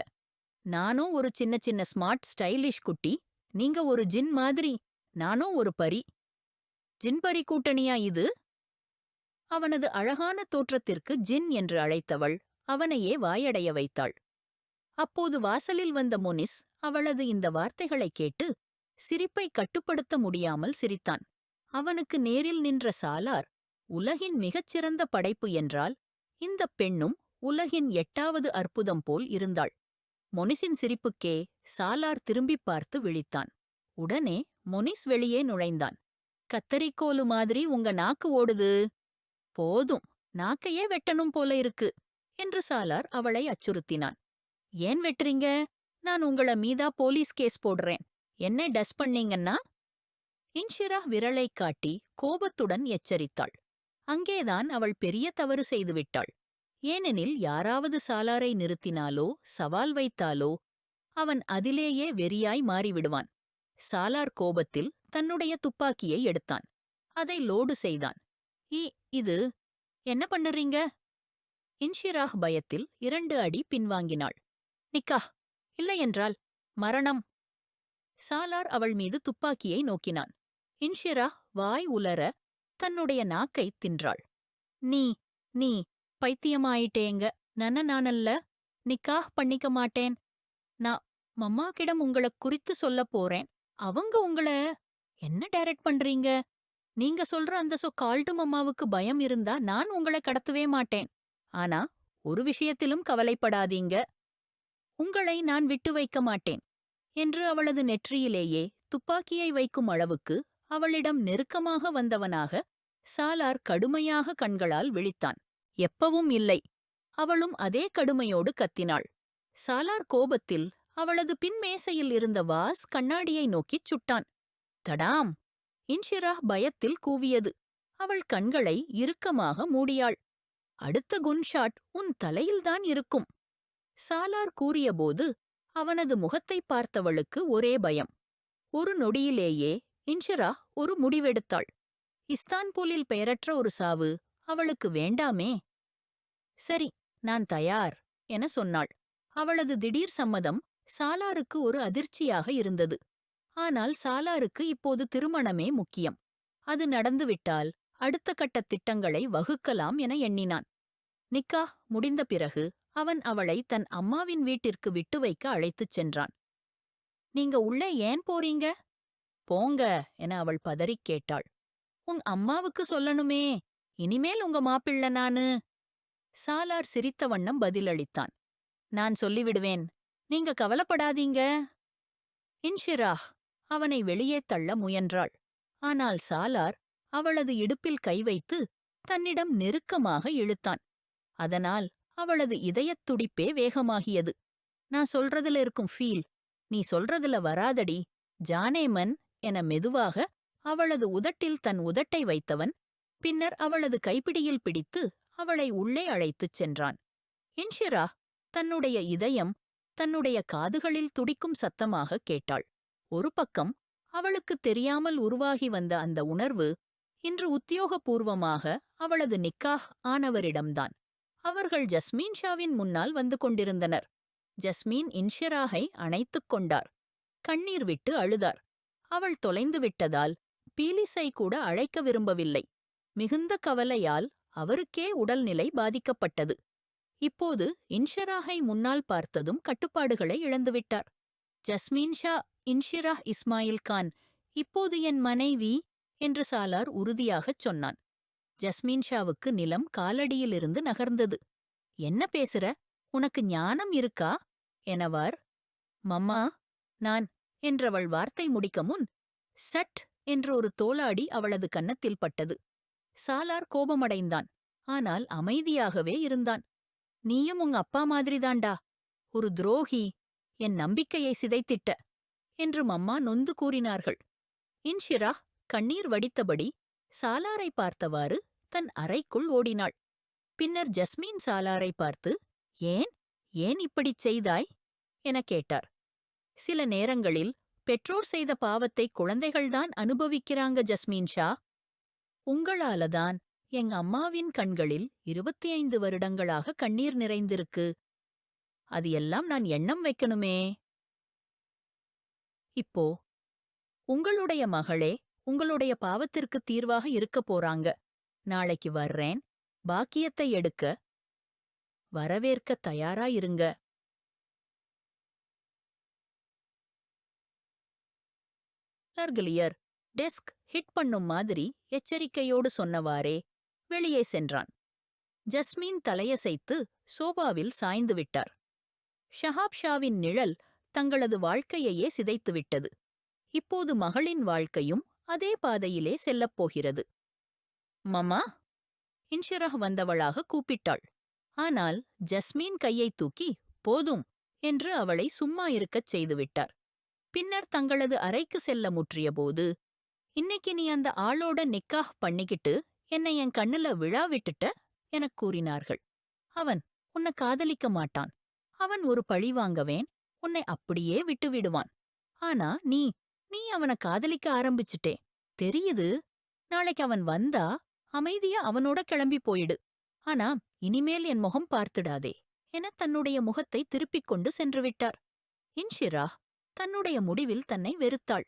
நானும் ஒரு சின்ன சின்ன ஸ்மார்ட் ஸ்டைலிஷ் குட்டி, நீங்க ஒரு ஜின் மாதிரி, நானும் ஒரு பரி. ஜின்பரி கூட்டணியா இது? அவனது அழகான தோற்றத்திற்கு ஜின் என்று அழைத்தவள் அவனையே வாயடைய வைத்தாள். அப்போது வாசலில் வந்த முனிஸ் அவளது இந்த வார்த்தைகளைக் கேட்டு சிரிப்பை கட்டுப்படுத்த முடியாமல் சிரித்தான். அவனுக்கு நேரில் நின்ற சாலார் உலகின் மிகச்சிறந்த படைப்பு என்றால் இந்தப் பெண்ணும் உலகின் 8வது அற்புதம் போல் இருந்தாள். மொனிஸின் சிரிப்புக்கே சாலார் திரும்பிப் பார்த்து விழித்தான். உடனே மொனிஸ் வெளியே நுழைந்தான். கத்தரிக்கோலு மாதிரி உங்க நாக்கு ஓடுது. போதும், நாக்கையே வெட்டணும் போல இருக்கு என்று சாலார் அவளை அச்சுறுத்தினான். ஏன் வெட்டுறீங்க? நான் உங்கள மீதா போலீஸ் கேஸ் போடுறேன். என்ன டஸ் பண்ணீங்கன்னா? இன்ஷிரா விரலைக் காட்டி கோபத்துடன் எச்சரித்தாள். அங்கேதான் அவள் பெரிய தவறு செய்துவிட்டாள். ஏனெனில் யாராவது சாலாரை நிறுத்தினாலோ சவால் வைத்தாலோ அவன் அதிலேயே வெறியாய் மாறிவிடுவான். சாலார் கோபத்தில் தன்னுடைய துப்பாக்கியை எடுத்தான். அதை லோடு செய்தான். இது என்ன பண்ணுறீங்க? இன்ஷிராஹ் பயத்தில் 2 அடி பின்வாங்கினாள். நிக்காஹ், இல்லையென்றால் மரணம். சாலார் அவள் மீது துப்பாக்கியை நோக்கினான். இன்ஷிராஹ் வாய் உலர தன்னுடைய நாக்கைத் தின்றாள். நீ நீ பைத்தியமாயிட்டேங்க. நானல்ல, நிக்காஹ் பண்ணிக்க மாட்டேன். நான் மம்மாக்கிடம் உங்கள குறித்து சொல்லப் போறேன். அவங்க உங்கள என்ன டைரக்ட் பண்றீங்க? நீங்க சொல்ற அந்த கால்டு மம்மாவுக்கு பயம் இருந்தா நான் உங்கள கடத்தவே மாட்டேன். ஆனா ஒரு விஷயத்திலும் கவலைப்படாதீங்க. உங்களை நான் விட்டு வைக்க மாட்டேன் என்று அவளது நெற்றியிலேயே துப்பாக்கியை வைக்கும் அளவுக்கு அவளிடம் நெருக்கமாக வந்தவனாக சாலார் கடுமையாக கண்களால் விழித்தான். எப்பவும் இல்லை. அவளும் அதே கடுமையோடு கத்தினாள். சாலார் கோபத்தில் அவளது பின்மேசையில் இருந்த வாஸ் கண்ணாடியை நோக்கிச் சுட்டான். தடாம்! இன்ஷிரா பயத்தில் கூவியது. அவள் கண்களை இறுக்கமாக மூடியாள். அடுத்த குன்ஷாட் உன் தலையில்தான் இருக்கும். சாலார் கூறியபோது அவனது முகத்தை பார்த்தவளுக்கு ஒரே பயம். ஒரு நொடியிலேயே இன்ஷிரா ஒரு முடிவெடுத்தாள். இஸ்தான்பூலில் பெயரற்ற ஒரு சாவு அவளுக்கு வேண்டாமே. சரி, நான் தயார் என சொன்னாள். அவளது திடீர் சம்மதம் சாலாருக்கு ஒரு அதிர்ச்சியாக இருந்தது. ஆனால் சாலாருக்கு இப்போது திருமணமே முக்கியம். அது நடந்துவிட்டால் அடுத்த கட்டத் திட்டங்களை வகுக்கலாம் என எண்ணினான். நிக்காஹ் முடிந்த பிறகு அவன் அவளை தன் அம்மாவின் வீட்டிற்கு விட்டு வைக்க அழைத்துச் சென்றான். நீங்க உள்ளே ஏன் போறீங்க? போங்க என அவள் பதறிக் கேட்டாள். உங் அம்மாவுக்கு சொல்லணுமே, இனிமேல் உங்க மாப்பிள்ள நானு. சாலார் சிரித்த வண்ணம் பதிலளித்தான். நான் சொல்லிவிடுவேன், நீங்க கவலைப்படாதீங்க. இன்ஷிராஹ் அவனை வெளியே தள்ள முயன்றாள். ஆனால் சாலார் அவளது இடுப்பில் கை வைத்து தன்னிடம் நெருக்கமாக இழுத்தான். அதனால் அவளது இதயத் துடிப்பே வேகமாகியது. நான் சொல்றதுல இருக்கும் ஃபீல் நீ சொல்றதுல வராதடி ஜானேமன் என மெதுவாக அவளது உதட்டில் தன் உதட்டை வைத்தவன் பின்னர் அவளது கைப்பிடியில் பிடித்து அவளை உள்ளே அழைத்துச் சென்றான். இன்ஷிரா தன்னுடைய இதயம் தன்னுடைய காதுகளில் துடிக்கும் சத்தமாக கேட்டாள். ஒரு பக்கம் அவளுக்குத் தெரியாமல் உருவாகி வந்த அந்த உணர்வு இன்று உத்தியோகபூர்வமாக அவளது நிக்காஹ் ஆனவரிடம்தான். அவர்கள் ஜஸ்மீன் ஷாவின் முன்னால் வந்து கொண்டிருந்தனர். ஜஸ்மீன் இன்ஷிராஹை அணைத்துக் கொண்டார். கண்ணீர் விட்டு அழுதார். அவள் தொலைந்து விட்டதால் பீலிஸை கூட அழைக்க விரும்பவில்லை. மிகுந்த கவலையால் அவருக்கே உடல்நிலை பாதிக்கப்பட்டது. இப்போது இன்ஷிராஹை முன்னால் பார்த்ததும் கட்டுப்பாடுகளை இழந்துவிட்டார். ஜஸ்மீன் ஷா, இன்ஷிராஹ் இஸ்மாயில் கான் இப்போது என் மனைவி என்று சாலார் உறுதியாகச் சொன்னான். ஜஸ்மீன் ஷாவுக்கு நிலம் காலடியிலிருந்து நகர்ந்தது. என்ன பேசுற? உனக்கு ஞானம் இருக்கா எனவார். மம்மா, நான் என்றவள் வார்த்தை முடிக்க முன் சட் என்று ஒரு தோலாடி அவளது கன்னத்தில் பட்டது. சாலார் கோபமடைந்தான். ஆனால் அமைதியாகவே இருந்தான். நீயும் உங்க அப்பா மாதிரிதாண்டா, ஒரு துரோகி, என் நம்பிக்கையை சிதைத்திட்ட என்று மம்மா நொந்து கூறினார்கள். இன்ஷிராஹ் கண்ணீர் வடித்தபடி சாலாரை பார்த்தவாறு தன் அறைக்குள் ஓடினாள். பின்னர் ஜஸ்மீன் சாலாரை பார்த்து, ஏன் ஏன் இப்படிச் செய்தாய் எனக் கேட்டார். சில நேரங்களில் பெற்றோர் செய்த பாவத்தை குழந்தைகள்தான் அனுபவிக்கிறாங்க ஜஸ்மீன் ஷா. உங்களாலதான் எங்க அம்மாவின் கண்களில் 25 வருடங்களாக கண்ணீர் நிறைந்திருக்கு. அது எல்லாம் நான் எண்ணம் வைக்கணுமே. இப்போ உங்களுடைய மகளே உங்களுடைய பாவத்திற்கு தீர்வாக இருக்கப் போறாங்க. நாளைக்கு வர்றேன். பாக்கியத்தை எடுக்க வரவேற்க தயாராயிருங்க. லர்கிலியர் டெஸ்க் ஹிட் பண்ணும் மாதிரி எச்சரிக்கையோடு சொன்னவாறே வெளியே சென்றான். ஜஸ்மீன் தலையசைத்து சோபாவில் சாய்ந்து விட்டார். ஷஹாப் ஷாவின் நிழல் தங்களது வாழ்க்கையையே சிதைத்துவிட்டது. இப்போது மகளின் வாழ்க்கையும் அதே பாதையிலே செல்லப் போகிறது. மம்மா, இன்ஷிராஹ் வந்தவளாக கூப்பிட்டாள். ஆனால் ஜஸ்மீன் கையைத் தூக்கி போதும் என்று அவளை சும்மா இருக்கச் செய்துவிட்டார். பின்னர் தங்களது அறைக்கு செல்ல முற்றியபோது, இன்னைக்கு நீ அந்த ஆளோட நிக்காஹ் பண்ணிக்கிட்டு என்னை என் கண்ணுல விழா விட்டுட்ட எனக் கூறினார்கள். அவன் உன்னை காதலிக்க மாட்டான். அவன் ஒரு பழி வாங்கவேன், உன்னை அப்படியே விட்டுவிடுவான். ஆனா நீ அவனை காதலிக்க ஆரம்பிச்சுட்டே தெரியுது. நாளைக்கு அவன் வந்தா அமைதியா அவனோட கிளம்பி போயிடு. ஆனா இனிமேல் என் முகம் பார்த்துடாதே என தன்னுடைய முகத்தை திருப்பிக் கொண்டு சென்றுவிட்டார். இன்ஷிராஹ் தன்னுடைய முடிவில் தன்னை வெறுத்தாள்.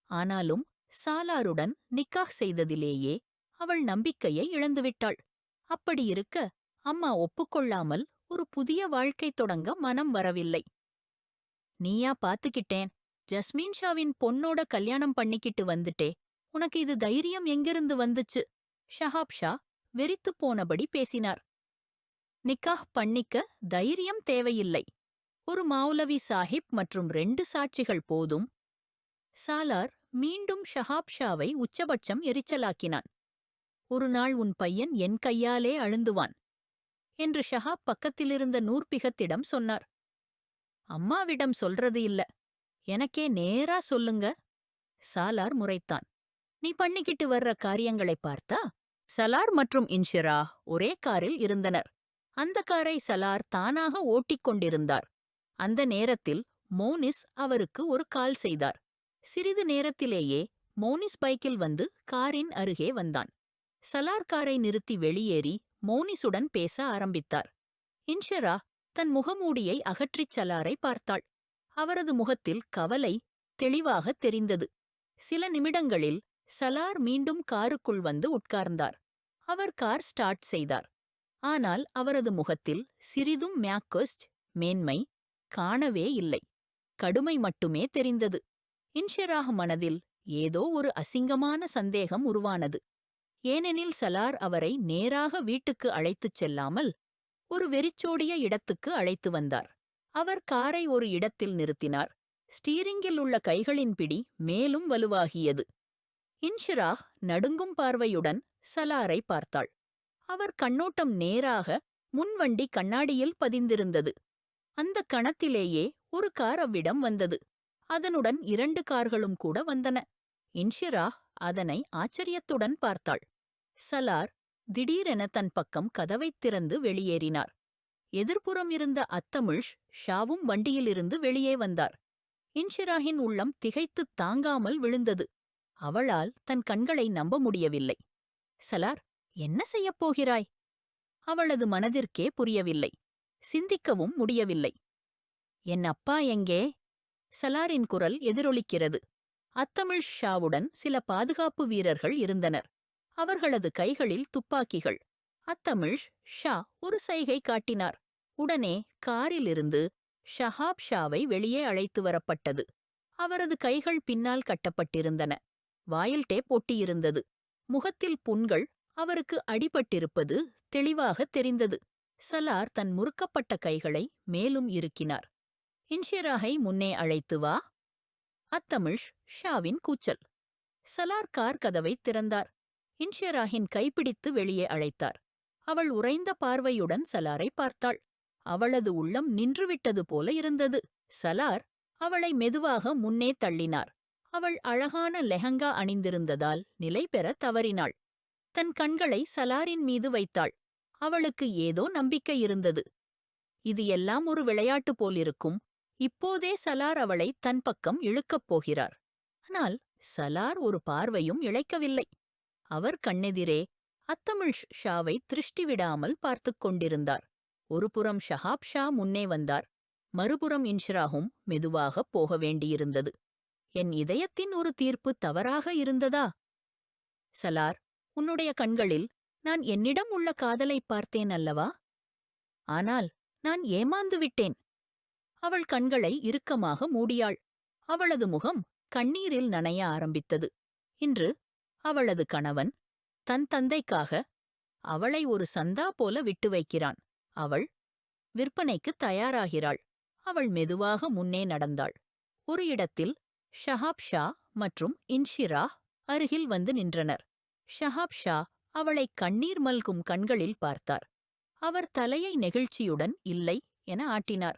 ஆனாலும் சாலாருடன் நிக்காஹ் செய்ததிலேயே அவள் நம்பிக்கையை இழந்துவிட்டாள். அப்படியிருக்க அம்மா ஒப்புக்கொள்ளாமல் ஒரு புதிய வாழ்க்கை தொடங்க மனம் வரவில்லை. நீயா பாத்துக்கிட்டேன், ஜஸ்மீன் ஷாவின் பொண்ணோட கல்யாணம் பண்ணிக்கிட்டு வந்துட்டே, உனக்கு இது தைரியம் எங்கிருந்து வந்துச்சு? ஷஹாப் ஷா வெறித்துப் போனபடி பேசினார். நிக்காஹ் பண்ணிக்க தைரியம் தேவையில்லை. ஒரு மௌலவி சாஹிப் மற்றும் 2 சாட்சிகள் போதும். சாலார் மீண்டும் ஷஹாப் ஷாவை உச்சபட்சம் எரிச்சலாக்கினான். ஒரு நாள் உன் பையன் என் கையாலே அழுந்துவான் என்று ஷஹாப் பக்கத்திலிருந்த நூர்பிகத்திடம் சொன்னார். அம்மாவிடம் சொல்றது இல்ல, எனக்கே நேரா சொல்லுங்க. சாலார் முறைத்தான். நீ பண்ணிக்கிட்டு வர்ற காரியங்களைப் பார்த்தா சலார் மற்றும் இன்ஷிரா ஒரே காரில் இருந்தனர். அந்த காரை சலார் தானாக ஓட்டிக் கொண்டிருந்தார். அந்த நேரத்தில் மோனிஸ் அவருக்கு ஒரு கால் செய்தார். சிறிது நேரத்திலேயே மோனிஸ் பைக்கில் வந்து காரின் அருகே வந்தான். சலார் காரை நிறுத்தி வெளியேறி மோனிசுடன் பேச ஆரம்பித்தார். இன்ஷிரா தன் முகமூடியை அகற்றிச் சலாரை பார்த்தாள். அவரது முகத்தில் கவலை தெளிவாகத் தெரிந்தது. சில நிமிடங்களில் சலார் மீண்டும் காருக்குள் வந்து உட்கார்ந்தார். அவர் கார் ஸ்டார்ட் செய்தார். ஆனால் அவரது முகத்தில் சிறிதும் மேக்கொஸ்ட் மேன்மை காணவே இல்லை. கடுமை மட்டுமே தெரிந்தது. இன்ஷிராஹ் மனதில் ஏதோ ஒரு அசிங்கமான சந்தேகம் உருவானது. ஏனெனில் சலார் அவரை நேராக வீட்டுக்கு அழைத்துச் செல்லாமல் ஒரு வெறிச்சோடிய இடத்துக்கு அழைத்து வந்தார். அவர் காரை ஒரு இடத்தில் நிறுத்தினார். ஸ்டீரிங்கில் உள்ள கைகளின் பிடி மேலும் வலுவாகியது. இன்ஷிராஹ் நடுங்கும் பார்வையுடன் சலாரை பார்த்தாள். அவர் கண்ணோட்டம் நேராக முன்வண்டி கண்ணாடியில் பதிந்திருந்தது. அந்த கணத்திலேயே ஒரு கார் அவ்விடம் வந்தது. அதனுடன் 2 கார்களும் கூட வந்தன. இன்ஷிராஹ் அதனை ஆச்சரியத்துடன் பார்த்தாள். சலார் திடீரென தன் பக்கம் கதவைத் திறந்து வெளியேறினார். எதிர்ப்புறம் இருந்த அத்தமிழ்ஷ் ஷாவும் வண்டியிலிருந்து வெளியே வந்தார். இன்ஷிராஹின் உள்ளம் திகைத்துத் தாங்காமல் விழுந்தது. அவளால் தன் கண்களை நம்ப முடியவில்லை. சலார், என்ன செய்யப் போகிறாய்? அவளது மனதிற்கே புரியவில்லை. சிந்திக்கவும் முடியவில்லை. என் அப்பா எங்கே? சலாரின் குரல் எதிரொலிக்கிறது. அத்தமிழ் ஷாவுடன் சில பாதுகாப்பு வீரர்கள் இருந்தனர். அவர்களது கைகளில் துப்பாக்கிகள். அத்தமிழ் ஷா ஒரு சைகை காட்டினார். உடனே காரிலிருந்து ஷஹாப் ஷாவை வெளியே அழைத்து வரப்பட்டது. அவரது கைகள் பின்னால் கட்டப்பட்டிருந்தன. வாயில் டேப் ஒட்டியிருந்தது. முகத்தில் புண்கள். அவருக்கு அடிபட்டிருப்பது தெளிவாக தெரிந்தது. சலார் தன் முறுக்கப்பட்ட கைகளை மேலும் இறுக்கினார். இன்ஷிராஹை முன்னே அழைத்து வா. அத்தமிழ் ஷாவின் கூச்சல். சலார் கார் கதவை திறந்தார். இன்ஷிராஹின் கைப்பிடித்து வெளியே அழைத்தார். அவள் உறைந்த பார்வையுடன் சலாரை பார்த்தாள். அவளது உள்ளம் நின்றுவிட்டது போல இருந்தது. சலார் அவளை மெதுவாக முன்னே தள்ளினார். அவள் அழகான லெஹங்கா அணிந்திருந்ததால் நிலை பெற தவறினாள். தன் கண்களை சலாரின் மீது வைத்தாள். அவளுக்கு ஏதோ நம்பிக்கை இருந்தது. இது எல்லாம் ஒரு விளையாட்டு போலிருக்கும். இப்போதே சலார் அவளை தன் பக்கம் இழுக்கப் போகிறார். ஆனால் சலார் ஒரு பார்வையும் இழைக்கவில்லை. அவர் கண்ணெதிரே அத்தமிழ் ஷாவை திருஷ்டிவிடாமல் பார்த்துக் கொண்டிருந்தார். ஒருபுறம் ஷஹாப் ஷா முன்னே வந்தார். மறுபுறம் இன்ஷிராஹும் மெதுவாகப் போக வேண்டியிருந்தது. என் இதயத்தின் ஒரு தீர்ப்பு தவறாக இருந்ததா? சலார், உன்னுடைய கண்களில் நான் என்னிடம் உள்ள காதலை பார்த்தேன் அல்லவா? ஆனால் நான் ஏமாந்து விட்டேன். அவள் கண்களை இறுக்கமாக மூடியாள். அவளது முகம் கண்ணீரில் நனைய ஆரம்பித்தது. இன்று அவளது கணவன் தன் தந்தைக்காக அவளை ஒரு சந்தா போல விட்டு வைக்கிறான். அவள் விற்பனைக்கு தயாராகிறாள். அவள் மெதுவாக முன்னே நடந்தாள். ஒரு இடத்தில் ஷஹாப் ஷா மற்றும் இன்ஷிரா அருகில் வந்து நின்றனர். ஷஹாப் ஷா அவளை கண்ணீர் மல்கும் கண்களில் பார்த்தார். அவர் தலையை நெகிழ்ச்சியுடன் இல்லை என ஆட்டினார்.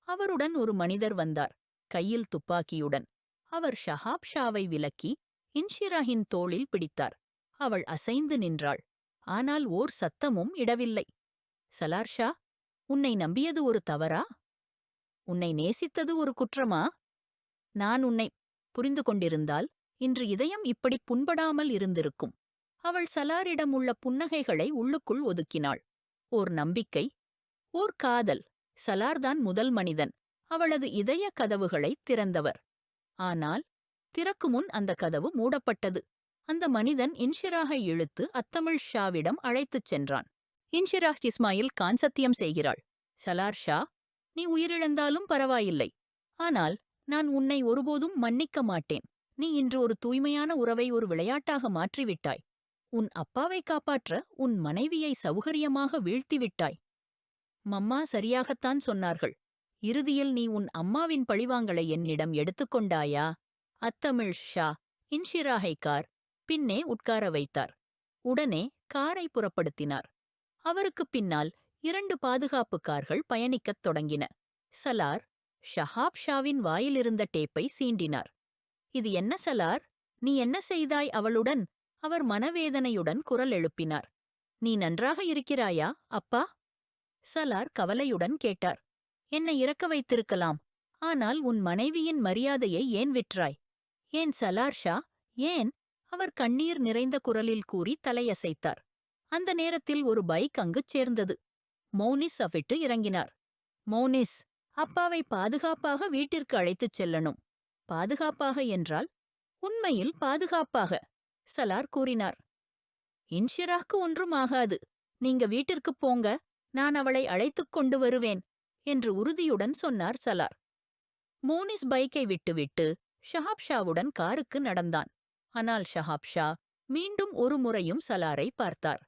அவருடன் ஒரு மனிதர் வந்தார், கையில் துப்பாக்கியுடன். அவர் ஷஹாப் ஷாவை விலக்கி இன்ஷிராஹின் தோளில் பிடித்தார். அவள் அசைந்து நின்றாள். ஆனால் ஓர் சத்தமும் இடவில்லை. சலார் ஷா, உன்னை நம்பியது ஒரு தவறா? உன்னை நேசித்தது ஒரு குற்றமா? நான் உன்னை புரிந்து கொண்டிருந்தால் இன்று இதயம் இப்படி புண்படாமல் இருந்திருக்கும். அவள் சலாரிடம் உள்ள புன்னகைகளை உள்ளுக்குள் ஒதுக்கினாள். ஓர் நம்பிக்கை, ஓர் காதல். சலார்தான் முதல் மனிதன், அவளது இதய கதவுகளை திறந்தவர். ஆனால் திறக்குமுன் அந்த கதவு மூடப்பட்டது. அந்த மனிதன் இன்ஷிராஹை இழுத்து அத்தமிழ் ஷாவிடம் அழைத்துச் சென்றான். இன்ஷிராஹ் இஸ்மாயில் கான் சத்தியம் செய்கிறாள். சலார் ஷா, நீ உயிரிழந்தாலும் பரவாயில்லை. ஆனால் நான் உன்னை ஒருபோதும் மன்னிக்க மாட்டேன். நீ இன்று ஒரு தூய்மையான உறவை ஒரு விளையாட்டாக மாற்றிவிட்டாய். உன் அப்பாவை காப்பாற்ற உன் மனைவியை சௌகரியமாக வீழ்த்திவிட்டாய். மம்மா சரியாகத்தான் சொன்னார்கள். இறுதியில் நீ உன் அம்மாவின் பழிவாங்கலை என்னிடம் எடுத்துக்கொண்டாயா? அத்தமிழ் ஷா இன்ஷிராஹை கார் பின்னே உட்கார வைத்தார். உடனே காரை புறப்படுத்தினார். அவருக்குப் பின்னால் 2 பாதுகாப்பு கார்கள் பயணிக்கத் தொடங்கின. சலார் ஷஹாப் ஷாவின் வாயிலிருந்த டேப்பை சீண்டினார். இது என்ன சலார்? நீ என்ன செய்தாய் அவளுடன்? அவர் மனவேதனையுடன் குரல் எழுப்பினார். நீ நன்றாக இருக்கிறாயா, அப்பா? சலார் கவலையுடன் கேட்டார். என்னை இறக்க வைத்திருக்கலாம். ஆனால் உன் மனைவியின் மரியாதையை ஏன் விற்றாய்? ஏன் சலார் ஷா, ஏன்? அவர் கண்ணீர் நிறைந்த குரலில் கூறி தலையசைத்தார். அந்த நேரத்தில் ஒரு பைக் அங்குச் சேர்ந்தது. மௌனிஸ் அவ்விட்டு இறங்கினார். மௌனிஸ், அப்பாவை பாதுகாப்பாக வீட்டிற்கு அழைத்துச் செல்லணும். பாதுகாப்பாக என்றால்? உண்மையில் பாதுகாப்பாக, சலார் கூறினார். இன்ஷிராக்கு ஒன்றும் ஆகாது. நீங்க வீட்டிற்குப் போங்க, நான் அவளை அழைத்துக் கொண்டு வருவேன் என்று உறுதியுடன் சொன்னார் சலார். மோனிஸ் பைக்கை விட்டுவிட்டு ஷஹாப் ஷாவுடன் காருக்கு நடந்தான். ஆனால் ஷஹாப் ஷா மீண்டும் ஒரு முறையும் சலாரை பார்த்தார்.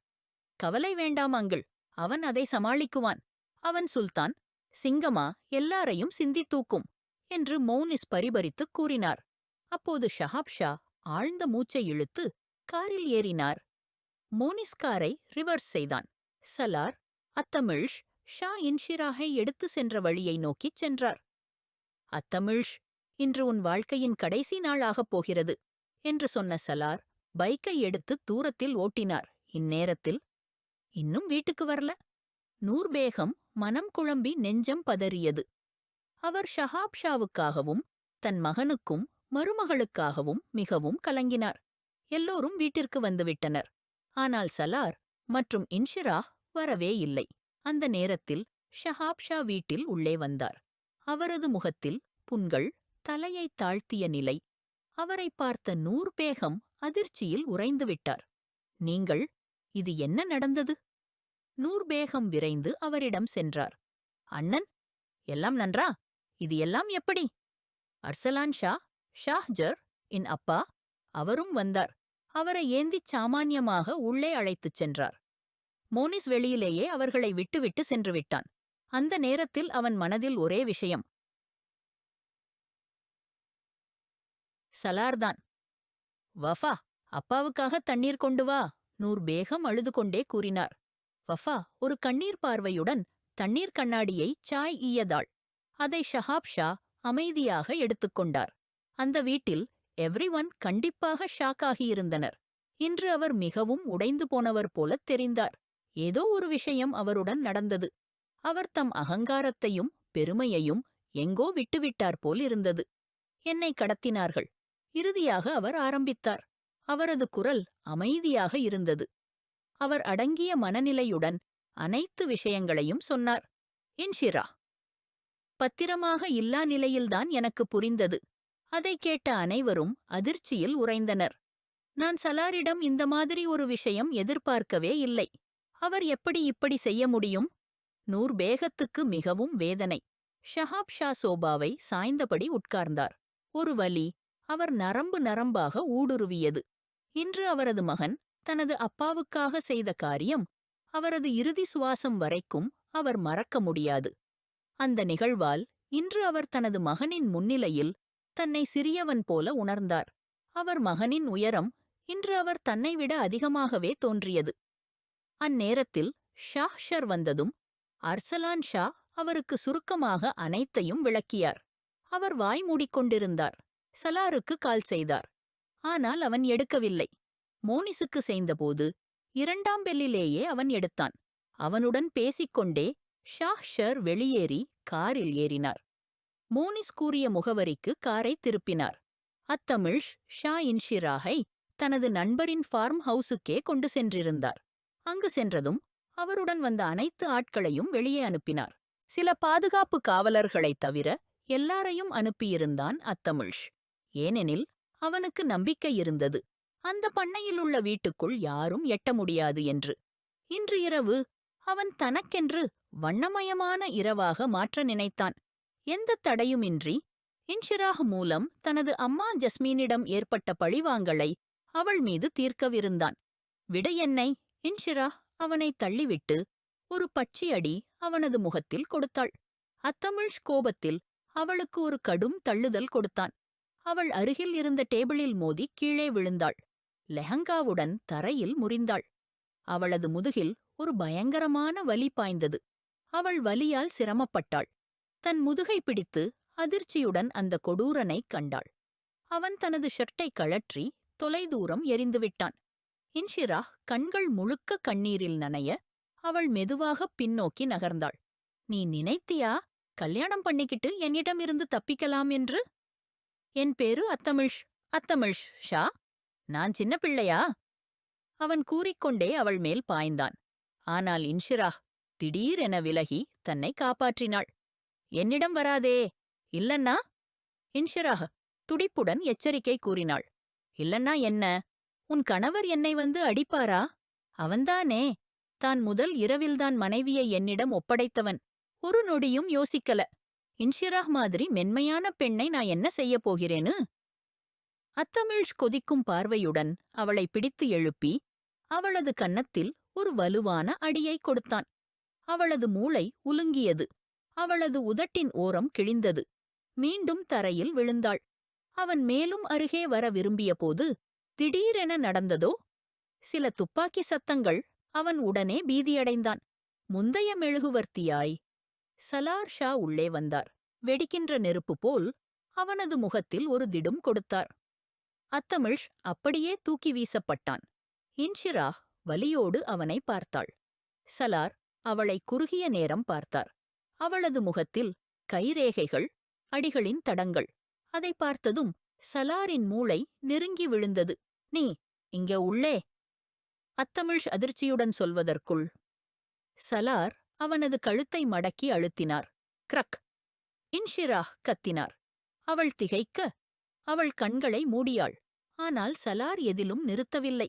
கவலை வேண்டாம் அங்கிள், அவன் அதை சமாளிக்குவான். அவன் சுல்தான், சிங்கமா, எல்லாரையும் சிந்தி தூக்கும் என்று மௌனிஸ் பரிபரித்துக் கூறினார். அப்போது ஷஹாப் ஷா ஆழ்ந்த மூச்சை இழுத்து காரில் ஏறினார். மோனிஸ் காரை ரிவர்ஸ் செய்தான். சலார் அத்தமிழ்ஷ் ஷா இன்ஷிராஹை எடுத்து சென்ற வழியை நோக்கிச் சென்றார். அத்தமிழ்ஷ், இன்று உன் வாழ்க்கையின் கடைசி நாள் ஆகப் போகிறது என்று சொன்ன சலார் பைக்கை எடுத்து தூரத்தில் ஓட்டினார். இந்நேரத்தில் இன்னும் வீட்டுக்கு வரல. நூர் பேகம் மனம் குழம்பி நெஞ்சம் பதறியது. அவர் ஷஹாப் ஷாவுக்காகவும் தன் மகனுக்கும் மருமகளுக்காகவும் மிகவும் கலங்கினார். எல்லோரும் வீட்டிற்கு வந்துவிட்டனர். ஆனால் சலார் மற்றும் இன்ஷிரா வரவே இல்லை. அந்த நேரத்தில் ஷஹாப் ஷா வீட்டில் உள்ளே வந்தார். அவரது முகத்தில் புண்கள், தலையை தாழ்த்திய நிலை. அவரை பார்த்த நூர் பேகம் அதிர்ச்சியில் உறைந்துவிட்டார். நீங்கள், இது என்ன நடந்தது? நூர் பேகம் விரைந்து அவரிடம் சென்றார். அண்ணன், எல்லாம் நன்றா? இது எல்லாம் எப்படி? அர்சலான் ஷா, ஷாஹ்ஜர் இன் அப்பா, அவரும் வந்தார். அவரை ஏந்திச் சாமான்யமாக உள்ளே அழைத்துச் சென்றார். மோனிஸ் வெளியிலேயே அவர்களை விட்டுவிட்டு சென்று விட்டான். அந்த நேரத்தில் அவன் மனதில் ஒரே விஷயம். சலார்தான். வஃபா, அப்பாவுக்காக தண்ணீர் கொண்டு வா, நூர் பேகம் அழுது கொண்டே கூறினார். வஃபா ஒரு கண்ணீர் பார்வையுடன் தண்ணீர் கண்ணாடியை சாய் ஈயதாள். அதை ஷஹாப் ஷா அமைதியாக எடுத்துக்கொண்டார். அந்த வீட்டில் எவ்ரிஒன் கண்டிப்பாக ஷாக்காகியிருந்தனர். இன்று அவர் மிகவும் உடைந்து போனவர் போலத் தெரிந்தார். ஏதோ ஒரு விஷயம் அவருடன் நடந்தது. அவர் தம் அகங்காரத்தையும் பெருமையையும் எங்கோ விட்டுவிட்டார் போல் இருந்தது. என்னை கடத்தினார்கள். இறுதியாக அவர் ஆரம்பித்தார். அவரது குரல் அமைதியாக இருந்தது. அவர் அடங்கிய மனநிலையுடன் அனைத்து விஷயங்களையும் சொன்னார். இன்ஷிரா, பத்திரமாக இல்லா நிலையில்தான் எனக்கு புரிந்தது. அதை கேட்ட அனைவரும் அதிர்ச்சியில் உறைந்தனர். நான் சலாரிடம் இந்த மாதிரி ஒரு விஷயம் எதிர்பார்க்கவே இல்லை. அவர் எப்படி இப்படி செய்ய முடியும்? நூர் பேகத்துக்கு மிகவும் வேதனை. ஷஹாப் ஷா சோபாவை சாய்ந்தபடி உட்கார்ந்தார். ஒரு வலி அவர் நரம்பு நரம்பாக ஊடுருவியது. இன்று அவரது மகன் தனது அப்பாவுக்காக செய்த காரியம் அவரது இறுதி சுவாசம் வரைக்கும் அவர் மறக்க முடியாது. அந்த நிகழ்வால் இன்று அவர் தனது மகனின் முன்னிலையில் தன்னை சிறியவன் போல உணர்ந்தார். அவர் மகனின் உயரம் இன்று அவர் தன்னைவிட அதிகமாகவே தோன்றியது. அந்நேரத்தில் ஷாஹ்ஷர் வந்ததும் அர்சலான் ஷா அவருக்கு சுருக்கமாக அனைத்தையும் விளக்கியார். அவர் வாய் மூடிக்கொண்டிருந்தார். சலாருக்கு கால் செய்தார். ஆனால் அவன் எடுக்கவில்லை. மோனிசுக்கு செய்தபோது 2ஆம் பெல்லிலேயே அவன் எடுத்தான். அவனுடன் பேசிக்கொண்டே ஷாஹ்ஷர் வெளியேறி காரில் ஏறினார். மோனிஸ் கூறிய முகவரிக்கு காரை திருப்பினார். அத்தமிழ்ஷ் ஷா இன்ஷிராகை தனது நண்பரின் ஃபார்ம் ஹவுஸுக்கே கொண்டு சென்றிருந்தார். அங்கு சென்றதும் அவருடன் வந்த அனைத்து ஆட்களையும் வெளியே அனுப்பினார். சில பாதுகாப்பு காவலர்களைத் தவிர எல்லாரையும் அனுப்பியிருந்தான் அத்தமிழ்ஷ். ஏனெனில் அவனுக்கு நம்பிக்கை இருந்தது, அந்த பண்ணையிலுள்ள வீட்டுக்குள் யாரும் எட்ட முடியாது என்று. இன்று இரவு அவன் தனக்கென்று வண்ணமயமான இரவாக மாற்ற நினைத்தான். எந்த தடையுமின்றி இன்ஷிராஹ் மூலம் தனது அம்மா ஜஸ்மீனிடம் ஏற்பட்ட பழிவாங்கலை அவள் மீது தீர்க்கவிருந்தான். விடு என்னை! இன்ஷிராஹ் அவனை தள்ளிவிட்டு ஒரு பட்சியடி அவனது முகத்தில் கொடுத்தாள். அத்தமிழ்ஷ் கோபத்தில் அவளுக்கு ஒரு கடும் தள்ளுதல் கொடுத்தான். அவள் அருகில் இருந்த டேபிளில் மோதி கீழே விழுந்தாள். லெஹங்காவுடன் தரையில் முறிந்தாள். அவளது முதுகில் ஒரு பயங்கரமான வலி பாய்ந்தது. அவள் வலியால் சிரமப்பட்டாள். தன் முதுகை பிடித்து அதிர்ச்சியுடன் அந்த கொடூரனைக் கண்டாள். அவன் தனது ஷர்ட்டை கழற்றி தொலைதூரம் எறிந்துவிட்டான். இன்ஷிராஹ் கண்கள் முழுக்க கண்ணீரில் நனைய அவள் மெதுவாகப் பின்னோக்கி நகர்ந்தாள். நீ நினைத்தியா கல்யாணம் பண்ணிக்கிட்டு என்னிடமிருந்து தப்பிக்கலாம் என்று? என் பேரு அத்தமிழ்ஷ் ஷா. நான் சின்ன பிள்ளையா? அவன் கூறிக்கொண்டே அவள் மேல் பாய்ந்தான். ஆனால் இன்ஷிராஹ் திடீரென விலகி தன்னை காப்பாற்றினாள். என்னிடம் வராதே! இல்லன்னா? இன்ஷிராஹ் துடிப்புடன் எச்சரிக்கை கூறினாள். இல்லன்னா என்ன? உன் கணவர் என்னை வந்து அடிப்பாரா? அவன்தானே தான் முதல் இரவில்தான் மனைவியை என்னிடம் ஒப்படைத்தவன். ஒரு நொடியும் யோசிக்கல. இன்ஷிராஹ் மாதிரி மென்மையான பெண்ணை நான் என்ன செய்யப் போகிறேனு? அத்தமிழ்ஷ் கொதிக்கும் பார்வையுடன் அவளை பிடித்து எழுப்பி அவளது கன்னத்தில் ஒரு வலுவான அடியை கொடுத்தான். அவளது மூளை உலுங்கியது. அவளது உதட்டின் ஓரம் கிழிந்தது. மீண்டும் தரையில் விழுந்தாள். அவன் மேலும் அருகே வர விரும்பியபோது திடீரென நடந்ததோ சில துப்பாக்கி சத்தங்கள். அவன் உடனே பீதியடைந்தான். முந்தைய மெழுகுவர்த்தியாய் சலார் ஷா உள்ளே வந்தார். வெடிக்கின்ற நெருப்பு போல் அவனது முகத்தில் ஒரு திடும் கொடுத்தார். அத்தமிழ்ஷ் அப்படியே தூக்கி வீசப்பட்டான். இன்ஷிராஹ் வலியோடு அவனை பார்த்தாள். சலார் அவளை குறுகிய நேரம் பார்த்தார். அவளது முகத்தில் கைரேகைகள், அடிகளின் தடங்கள். அதை பார்த்ததும் சலாரின் மூளை நெருங்கி விழுந்தது. நீ இங்க உள்ளே! அத்தமிழ்ஷ் அதிர்ச்சியுடன் சொல்வதற்குள் சலார் அவனது கழுத்தை மடக்கி அழுத்தினார். கிரக்! இன்ஷிராஹ் கத்தினார். அவள் திகைக்க, அவள் கண்களை மூடியாள். ஆனால் சலார் எதிலும் நிறுத்தவில்லை.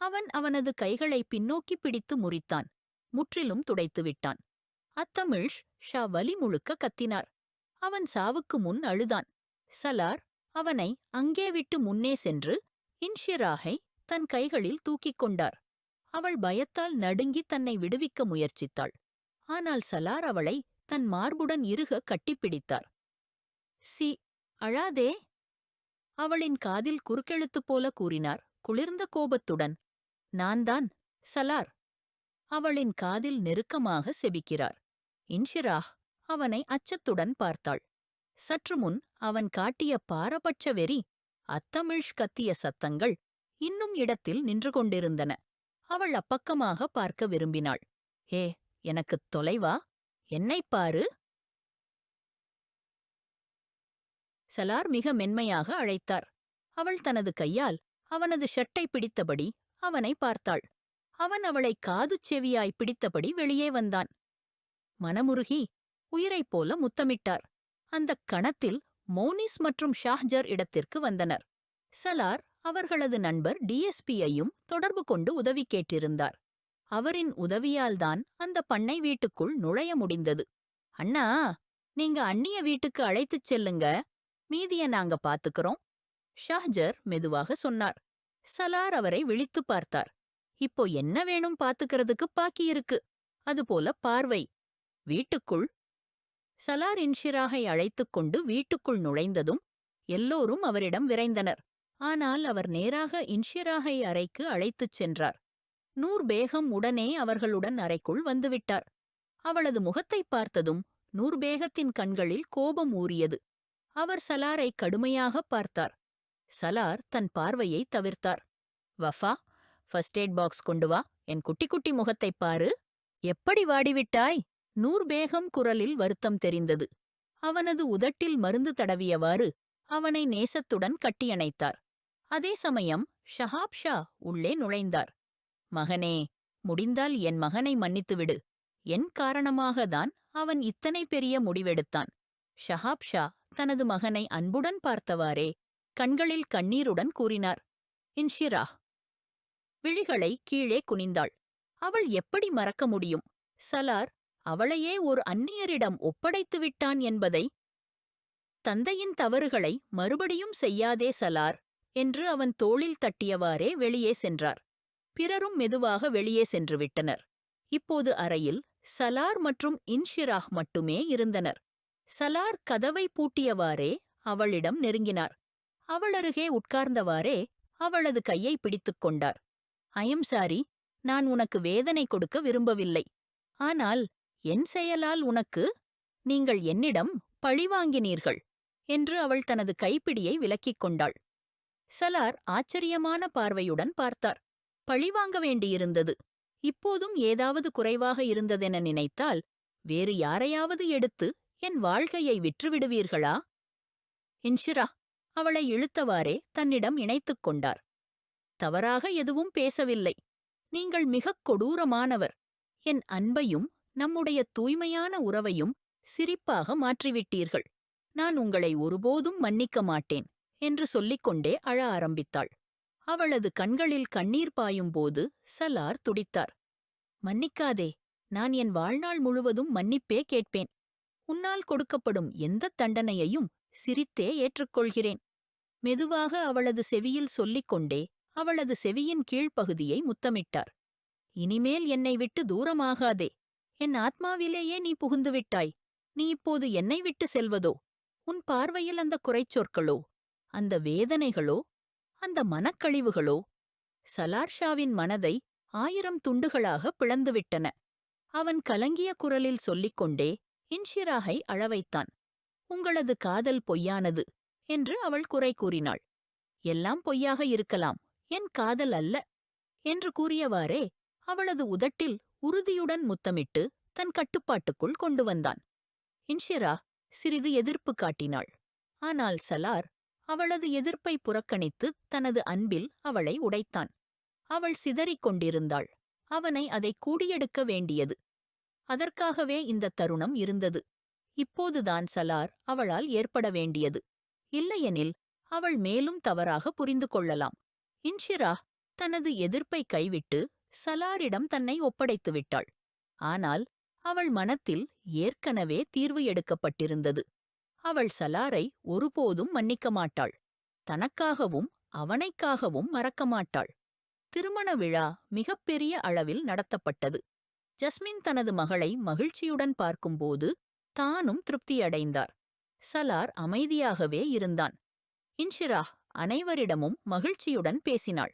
அவன் அவனது கைகளை பின்னோக்கி பிடித்து முறித்தான். முற்றிலும் துடைத்துவிட்டான். அத்தமிழ்ஷ் ஷா வலி முழுக்க கத்தினார். அவன் சாவுக்கு முன் அழுதான். சலார் அவனை அங்கே விட்டு முன்னே சென்று இன்ஷிராஹை தன் கைகளில் தூக்கிக் கொண்டார். அவள் பயத்தால் நடுங்கி தன்னை விடுவிக்க முயற்சித்தாள். ஆனால் சலார் அவளை தன் மார்புடன் இறுக கட்டிப்பிடித்தார். சி, அழாதே! அவளின் காதில் குறுக்கெழுத்து போல கூறினார் குளிர்ந்த கோபத்துடன். நான்தான், சலார்! அவளின் காதில் நெருக்கமாக செபிக்கிறார். இன்ஷிராஹ் அவனை அச்சத்துடன் பார்த்தாள். சற்று முன் அவன் காட்டிய பாரபட்ச வெறி, அத்தமிழ்ஷ் கத்திய சத்தங்கள் இன்னும் இடத்தில் நின்று கொண்டிருந்தன. அவள் அப்பக்கமாக பார்க்க விரும்பினாள். ஏ, எனக்குத் தொலைவா? என்னைப் பாரு! சலார் மிக மென்மையாக அழைத்தார். அவள் தனது கையால் அவனது ஷர்ட்டை பிடித்தபடி அவனை பார்த்தாள். அவன் அவளை காதுச் செவியாய் பிடித்தபடி வெளியே வந்தான். மனமுருகி உயிரைப் போல முத்தமிட்டார். அந்தக் கணத்தில் மோனிஸ் மற்றும் ஷாஹ்ஜர் இடத்திற்கு வந்தனர். சலார் அவர்களது நண்பர் டிஎஸ்பியையும் தொடர்பு கொண்டு உதவி கேட்டிருந்தார். அவரின் உதவியால்தான் அந்த பண்ணை வீட்டுக்குள் நுழைய முடிந்தது. அண்ணா, நீங்க அண்ணிய வீட்டுக்கு அழைத்துச் செல்லுங்க, மீதிய நாங்க பாத்துக்கிறோம், ஷாஹ்ஜர் மெதுவாக சொன்னார். சலார் அவரை விழித்துப் பார்த்தார். இப்போ என்ன வேணும் பாத்துக்கிறதுக்கு பாக்கியிருக்கு, அதுபோல பார்வை. வீட்டுக்குள் சலார் இன்ஷிராகை அழைத்துக் கொண்டு வீட்டுக்குள் நுழைந்ததும் எல்லோரும் அவரிடம் விரைந்தனர். ஆனால் அவர் நேராக இன்ஷிராகை அறைக்கு அழைத்துச் சென்றார். நூர் பேகம் உடனே அவர்களுடன் அறைக்குள் வந்துவிட்டார். அவளது முகத்தைப் பார்த்ததும் நூர் பேகத்தின் கண்களில் கோபம் ஊறியது. அவர் சலாரை கடுமையாகப் பார்த்தார். சலார் தன் பார்வையை தவிர்த்தார். வஃபா, ஃபர்ஸ்ட் எய்ட் பாக்ஸ் கொண்டு வா, என் குட்டி குட்டி முகத்தைப் பாரு. எப்படி வாடிவிட்டாய்? நூர் பேகம் குரலில் வருத்தம் தெரிந்தது. அவனது உதட்டில் மருந்து தடவியவாறு அவனை நேசத்துடன் கட்டியணைத்தார். அதே சமயம் ஷஹாப் ஷா உள்ளே நுழைந்தார். மகனே, முடிந்தால் என் மகனை மன்னித்துவிடு. என் காரணமாகத்தான் அவன் இத்தனை பெரிய முடிவெடுத்தான். ஷஹாப் ஷா தனது மகனை அன்புடன் பார்த்தவாறே கண்களில் கண்ணீருடன் கூறினார். இன்ஷிரா விழிகளை கீழே குனிந்தாள். அவள் எப்படி மறக்க முடியும்? சலார் அவளையே ஒரு அந்நியரிடம் ஒப்படைத்து விட்டான் என்பதை. தந்தையின் தவறுகளை மறுபடியும் செய்யாதே சலார் என்று அவன் தோளில் தட்டியவாறே வெளியே சென்றார். பிறரும் மெதுவாக வெளியே சென்று விட்டனர். இப்போது அறையில் சலார் மற்றும் இன்ஷிராஹ் மட்டுமே இருந்தனர். சலார் கதவை பூட்டியவாறே அவளிடம் நெருங்கினார். அவளருகே உட்கார்ந்தவாறே அவளது கையை பிடித்துக் கொண்டார். ஐயம் சாரி, நான் உனக்கு வேதனை கொடுக்க விரும்பவில்லை. ஆனால் என் செயலால் உனக்கு, நீங்கள் என்னிடம் பழிவாங்கினீர்கள் என்று அவள் தனது கைப்பிடியை விலக்கிக் கொண்டாள். சலார் ஆச்சரியமான பார்வையுடன் பார்த்தார். பழிவாங்க வேண்டியிருந்தது. இப்போதும் ஏதாவது குறைவாக இருந்ததென நினைத்தால் வேறு யாரையாவது எடுத்து என் வாழ்க்கையை விற்றுவிடுவீர்களா? இன்ஷிரா அவளை இழுத்தவாறே தன்னிடம் இணைத்துக் கொண்டார். தவறாக எதுவும் பேசவில்லை. நீங்கள் மிகக் கொடூரமானவர். என் அன்பையும் நம்முடைய தூய்மையான உறவையும் சிரிப்பாக மாற்றிவிட்டீர்கள். நான் உங்களை ஒருபோதும் மன்னிக்க மாட்டேன் என்று சொல்லிக்கொண்டே அழ ஆரம்பித்தாள். அவளது கண்களில் கண்ணீர் பாயும்போது சலார் துடித்தார். மன்னிக்காதே, நான் என் வாழ்நாள் முழுவதும் மன்னிப்பே கேட்பேன். உன்னால் கொடுக்கப்படும் எந்தத் தண்டனையையும் சிரித்தே ஏற்றுக்கொள்கிறேன். மெதுவாக அவளது செவியில் சொல்லிக்கொண்டே அவளது செவியின் கீழ்ப்பகுதியை முத்தமிட்டார். இனிமேல் என்னை விட்டு தூரமாகாதே. என் ஆத்மாவிலேயே நீ புகுந்துவிட்டாய். நீ இப்போது என்னை விட்டு செல்வதோ? உன் பார்வையில் அந்த குறைச்சொற்களோ, அந்த வேதனைகளோ, அந்த மனக்கழிவுகளோ சலார் ஷாவின் மனதை 1000 துண்டுகளாக பிளந்துவிட்டன. அவன் கலங்கிய குரலில் சொல்லிக்கொண்டே இன்ஷிராகை அழவைத்தான். உங்களது காதல் பொய்யானது என்று அவள் குறை கூறினாள். எல்லாம் பொய்யாக இருக்கலாம், என் காதல் அல்ல என்று கூறியவாறே அவளது உதட்டில் உறுதியுடன் முத்தமிட்டு தன் கட்டுப்பாட்டுக்குள் கொண்டு வந்தான். இன்ஷிரா சிறிது எதிர்ப்பு காட்டினாள். ஆனால் சலார் அவளது எதிர்ப்பை புறக்கணித்து தனது அன்பில் அவளை உடைத்தான். அவள் சிதறிக் கொண்டிருந்தாள். அவனை அதை கூடியெடுக்க வேண்டியது. அதற்காகவே இந்த தருணம் இருந்தது. இப்போதுதான் சலார் அவளால் ஏற்பட வேண்டியது. இல்லையெனில் அவள் மேலும் தவறாக புரிந்து கொள்ளலாம். இன்ஷிரா தனது எதிர்ப்பை கைவிட்டு சலாரிடம் தன்னை ஒப்படைத்து விட்டாள். ஆனால் அவள் மனத்தில் ஏற்கனவே தீர்வு எடுக்கப்பட்டிருந்தது. அவள் சலாரை ஒருபோதும் மன்னிக்க மாட்டாள். தனக்காகவும் அவனைக்காகவும் மறக்க மாட்டாள். திருமண விழா மிகப்பெரிய அளவில் நடத்தப்பட்டது. ஜஸ்மின் தனது மகளை மகிழ்ச்சியுடன் பார்க்கும்போது தானும் திருப்தியடைந்தார். சலார் அமைதியாகவே இருந்தான். இன்ஷிரா அனைவரிடமும் மகிழ்ச்சியுடன் பேசினாள்.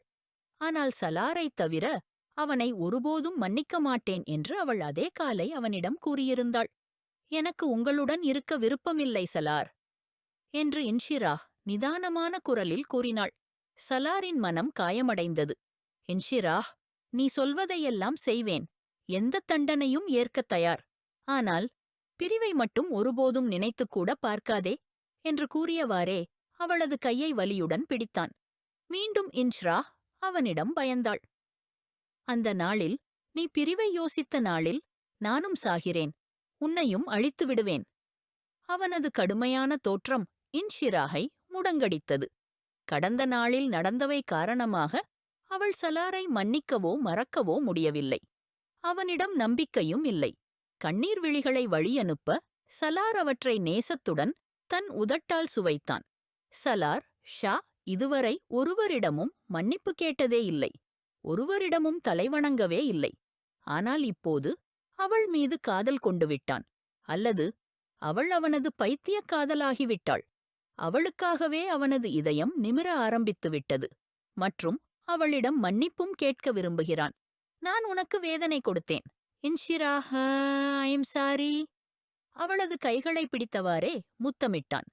ஆனால் சலாரைத் தவிர அவனை ஒருபோதும் மன்னிக்க மாட்டேன் என்று அவள் அதே காலை அவனிடம் கூறியிருந்தாள். எனக்கு உங்களுடன் இருக்க விருப்பமில்லை சலார் என்று இன்ஷிரா நிதானமான குரலில் கூறினாள். சலாரின் மனம் காயமடைந்தது. இன்ஷிரா, நீ சொல்வதையெல்லாம் செய்வேன். எந்த தண்டனையும் ஏற்கத் தயார். ஆனால் பிரிவை மட்டும் ஒருபோதும் நினைத்துக்கூட பார்க்காதே என்று கூறியவாறே அவளது கையை வலியுடன் பிடித்தான். மீண்டும் இன்ஷ்ரா அவனிடம் பயந்தாள். அந்த நாளில், நீ பிரிவை யோசித்த நாளில் நானும் சாகிறேன். உன்னையும் அழித்து விடுவேன். அவனது கடுமையான தோற்றம் இன்ஷிராகை முடங்கடித்தது. கடந்த நாளில் நடந்தவை காரணமாக அவள் சலாரை மன்னிக்கவோ மறக்கவோ முடியவில்லை. அவனிடம் நம்பிக்கையும் இல்லை. கண்ணீர் விழிகளை வழியனுப்ப சலார் அவற்றை நேசத்துடன் தன் உதட்டால் சுவைத்தான். சலார் ஷா இதுவரை ஒருவரிடமும் மன்னிப்பு கேட்டதே இல்லை. ஒருவரிடமும் தலைவணங்கவே இல்லை. ஆனால் இப்போது அவள் மீது காதல் கொண்டு விட்டான். அல்லது அவள் அவனது பைத்தியக் காதலாகிவிட்டாள். அவளுக்காகவே அவனது இதயம் நிமிர ஆரம்பித்து விட்டது. மற்றும் அவளிடம் மன்னிப்பும் கேட்க விரும்புகிறான். நான் உனக்கு வேதனை கொடுத்தேன். இன்ஷிரா, ஐ எம் சாரி. அவளது கைகளை பிடித்தவாறே முத்தமிட்டான்.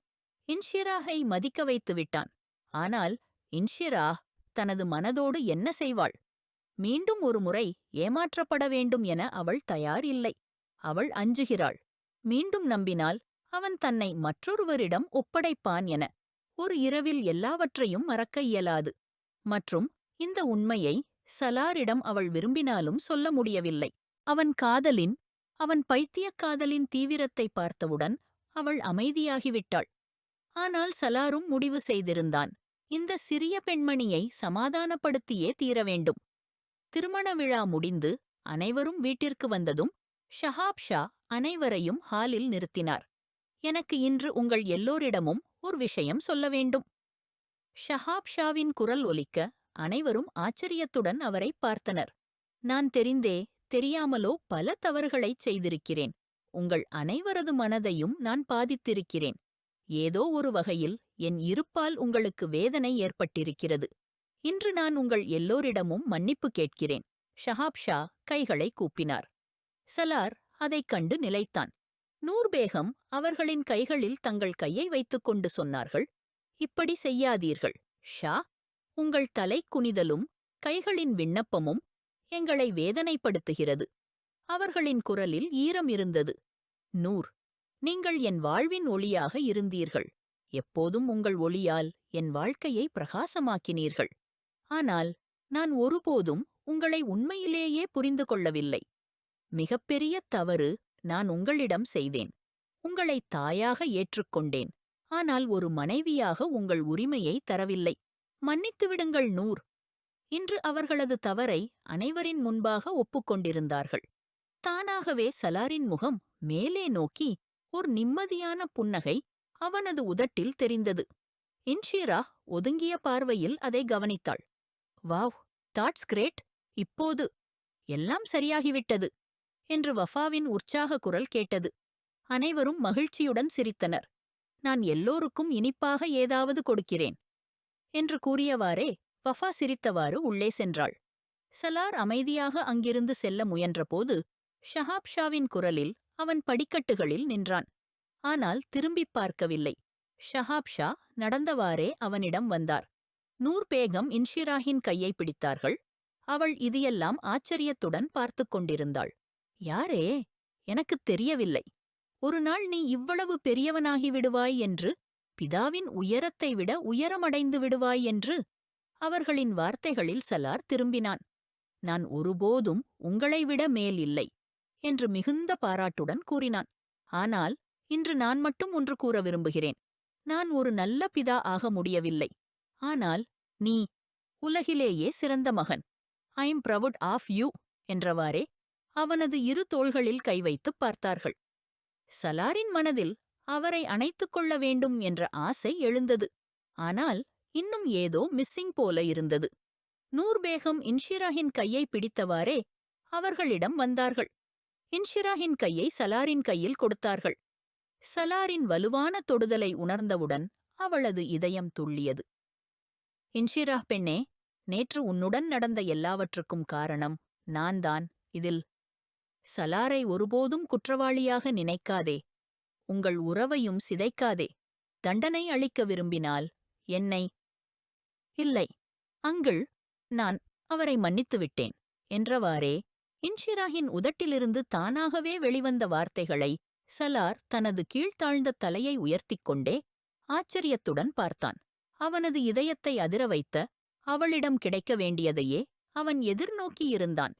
இன்ஷிராகை மதிக்க வைத்து விட்டான். ஆனால் இன்ஷிரா தனது மனதோடு என்ன செய்வாள்? மீண்டும் ஒரு முறை ஏமாற்றப்பட வேண்டும் என அவள் தயார் இல்லை. அவள் அஞ்சுகிறாள். மீண்டும் நம்பினால் அவன் தன்னை மற்றொருவரிடம் ஒப்படைப்பான் என. ஒரு இரவில் எல்லாவற்றையும் மறக்க இயலாது. மற்றும் இந்த உண்மையை சலாரிடம் அவள் விரும்பினாலும் சொல்ல முடியவில்லை. அவன் பைத்தியக் காதலின் தீவிரத்தை பார்த்தவுடன் அவள் அமைதியாகிவிட்டாள். ஆனால் சலாரும் முடிவு செய்திருந்தான். இந்த சிறிய பெண்மணியை சமாதானப்படுத்தியே தீர வேண்டும். திருமண விழா முடிந்து அனைவரும் வீட்டிற்கு வந்ததும் ஷஹாப் ஷா அனைவரையும் ஹாலில் நிறுத்தினார். எனக்கு இன்று உங்கள் எல்லோரிடமும் ஒரு விஷயம் சொல்ல வேண்டும். ஷஹாப் ஷாவின் குரல் ஒலிக்க அனைவரும் ஆச்சரியத்துடன் அவரை பார்த்தனர். நான் தெரிந்தே தெரியாமலோ பல தவறுகளைச் செய்திருக்கிறேன். உங்கள் அனைவரது மனதையும் நான் பாதித்திருக்கிறேன். ஏதோ ஒரு வகையில் என் இருப்பால் உங்களுக்கு வேதனை ஏற்பட்டிருக்கிறது. இன்று நான் உங்கள் எல்லோரிடமும் மன்னிப்பு கேட்கிறேன். ஷஹாப் ஷா கைகளை கூப்பினார். சலார் அதைக் கண்டு நிலைத்தான். நூர் பேகம் அவர்களின் கைகளில் தங்கள் கையை வைத்துக் கொண்டு சொன்னார்கள், இப்படி செய்யாதீர்கள் ஷா. உங்கள் தலை குனிதலும் கைகளின் விண்ணப்பமும் எங்களை வேதனைப்படுத்துகிறது. அவர்களின் குரலில் ஈரம் இருந்தது. நூர், நீங்கள் என் வாழ்வின் ஒளியாக இருந்தீர்கள். எப்போதும் உங்கள் ஒளியால் என் வாழ்க்கையை பிரகாசமாக்கினீர்கள். ஆனால் நான் ஒருபோதும் உங்களை உண்மையிலேயே புரிந்து கொள்ளவில்லை. மிகப்பெரிய தவறு நான் உங்களிடம் செய்தேன். உங்களை தாயாக ஏற்றுக்கொண்டேன். ஆனால் ஒரு மனைவியாக உங்கள் உரிமையை தரவில்லை. மன்னித்துவிடுங்கள் நூர். இன்று அவர்களது தவறை அனைவரின் முன்பாக ஒப்புக்கொண்டிருந்தார்கள். தானாகவே சலாரின் முகம் மேலே நோக்கி ஒரு நிம்மதியான புன்னகை அவனது உதட்டில் தெரிந்தது. இன்ஷிரா ஒதுங்கிய பார்வையில் அதை கவனித்தாள். Wow, thoughts great. இப்போது எல்லாம் சரியாகிவிட்டது என்று வஃபாவின் உற்சாக குரல் கேட்டது. அனைவரும் மகிழ்ச்சியுடன் சிரித்தனர். நான் எல்லோருக்கும் இனிப்பாக ஏதாவது கொடுக்கிறேன் என்று கூறியவாறே வஃபா சிரித்தவாறு உள்ளே சென்றாள். சலார் அமைதியாக அங்கிருந்து செல்ல முயன்றபோது ஷஹாப் ஷாவின் குரலில் அவன் படிக்கட்டுகளில் நின்றான். ஆனால் திரும்பிப் பார்க்கவில்லை. ஷஹாப் ஷா நடந்தவாறே அவனிடம் வந்தார். நூர் பேகம் இன்ஷிராஹின் கையை பிடித்தார்கள். அவள் இதையெல்லாம் ஆச்சரியத்துடன் பார்த்துக் கொண்டிருந்தாள். யாரே? எனக்குத் தெரியவில்லை. ஒரு நாள் நீ இவ்வளவு பெரியவனாகி விடுவாய் என்று பிதாவின் உயரத்தை விட உயரமடைந்து விடுவாய் என்று அவர்களின் வார்த்தைகளில் சலார் திரும்பினான். நான் ஒருபோதும் உங்களை விட மேல் இல்லை என்று மிகுந்த பாராட்டுடன் கூறினான். ஆனால் இன்று நான் மட்டும் ஒன்று கூற விரும்புகிறேன். நான் ஒரு நல்ல பிதா ஆக முடியவில்லை. ஆனால் நீ உலகிலேயே சிறந்த மகன். I am proud of you என்றவாறே அவனது இரு தோள்களில் கை வைத்துப் பார்த்தார்கள். சலாரின் மனதில் அவரை அணைத்துக் கொள்ள வேண்டும் என்ற ஆசை எழுந்தது. ஆனால் இன்னும் ஏதோ மிஸ்ஸிங் போல இருந்தது. நூர் பேகம் இன்ஷிராஹின் கையை பிடித்தவாறே அவர்களிடம் வந்தார்கள். இன்ஷிராஹின் கையை சலாரின் கையில் கொடுத்தார்கள். சலாரின் வலுவான தொடுதலை உணர்ந்தவுடன் அவளது இதயம் துள்ளியது. இன்ஷிராஹ் பெண்ணே, நேற்று உன்னுடன் நடந்த எல்லாவற்றுக்கும் காரணம் நான்தான். இதில் சலாரை ஒருபோதும் குற்றவாளியாக நினைக்காதே. உங்கள் உறவையும் சிதைக்காதே. தண்டனை அளிக்க விரும்பினால் என்னை... இல்லை அங்கிள், நான் அவரை மன்னித்துவிட்டேன் என்றவாறே இன்ஷிராஹின் உதட்டிலிருந்து தானாகவே வெளிவந்த வார்த்தைகளை சலார் தனது கீழ்த்தாழ்ந்த தலையை உயர்த்திக் கொண்டே ஆச்சரியத்துடன் பார்த்தான். அவனது இதயத்தை அதிர வைத்த அவளிடம் கிடைக்க வேண்டியதையே அவன் எதிர்நோக்கியிருந்தான்.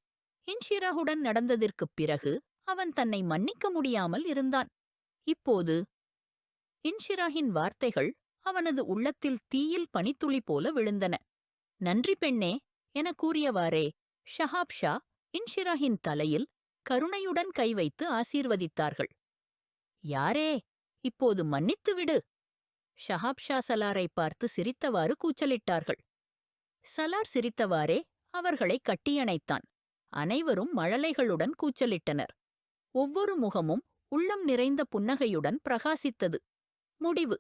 இன்ஷிராஹுடன் நடந்ததற்குப் பிறகு அவன் தன்னை மன்னிக்க முடியாமல் இருந்தான். இப்போது இன்ஷிராஹின் வார்த்தைகள் அவனது உள்ளத்தில் தீயில் பனித்துளி போல விழுந்தன. நன்றி பெண்ணே என கூறியவாறே ஷஹாப் ஷா இன்ஷிராஹின் தலையில் கருணையுடன் கை வைத்து ஆசீர்வதித்தார்கள். யாரே, இப்போது மன்னித்து விடு. ஷஹாப் ஷா சலாரை பார்த்து சிரித்தவாறு கூச்சலிட்டார்கள். சலார் சிரித்தவாறே அவர்களை கட்டியணைத்தான். அனைவரும் மழலைகளுடன் கூச்சலிட்டனர். ஒவ்வொரு முகமும் உள்ளம் நிறைந்த புன்னகையுடன் பிரகாசித்தது. முடிவு.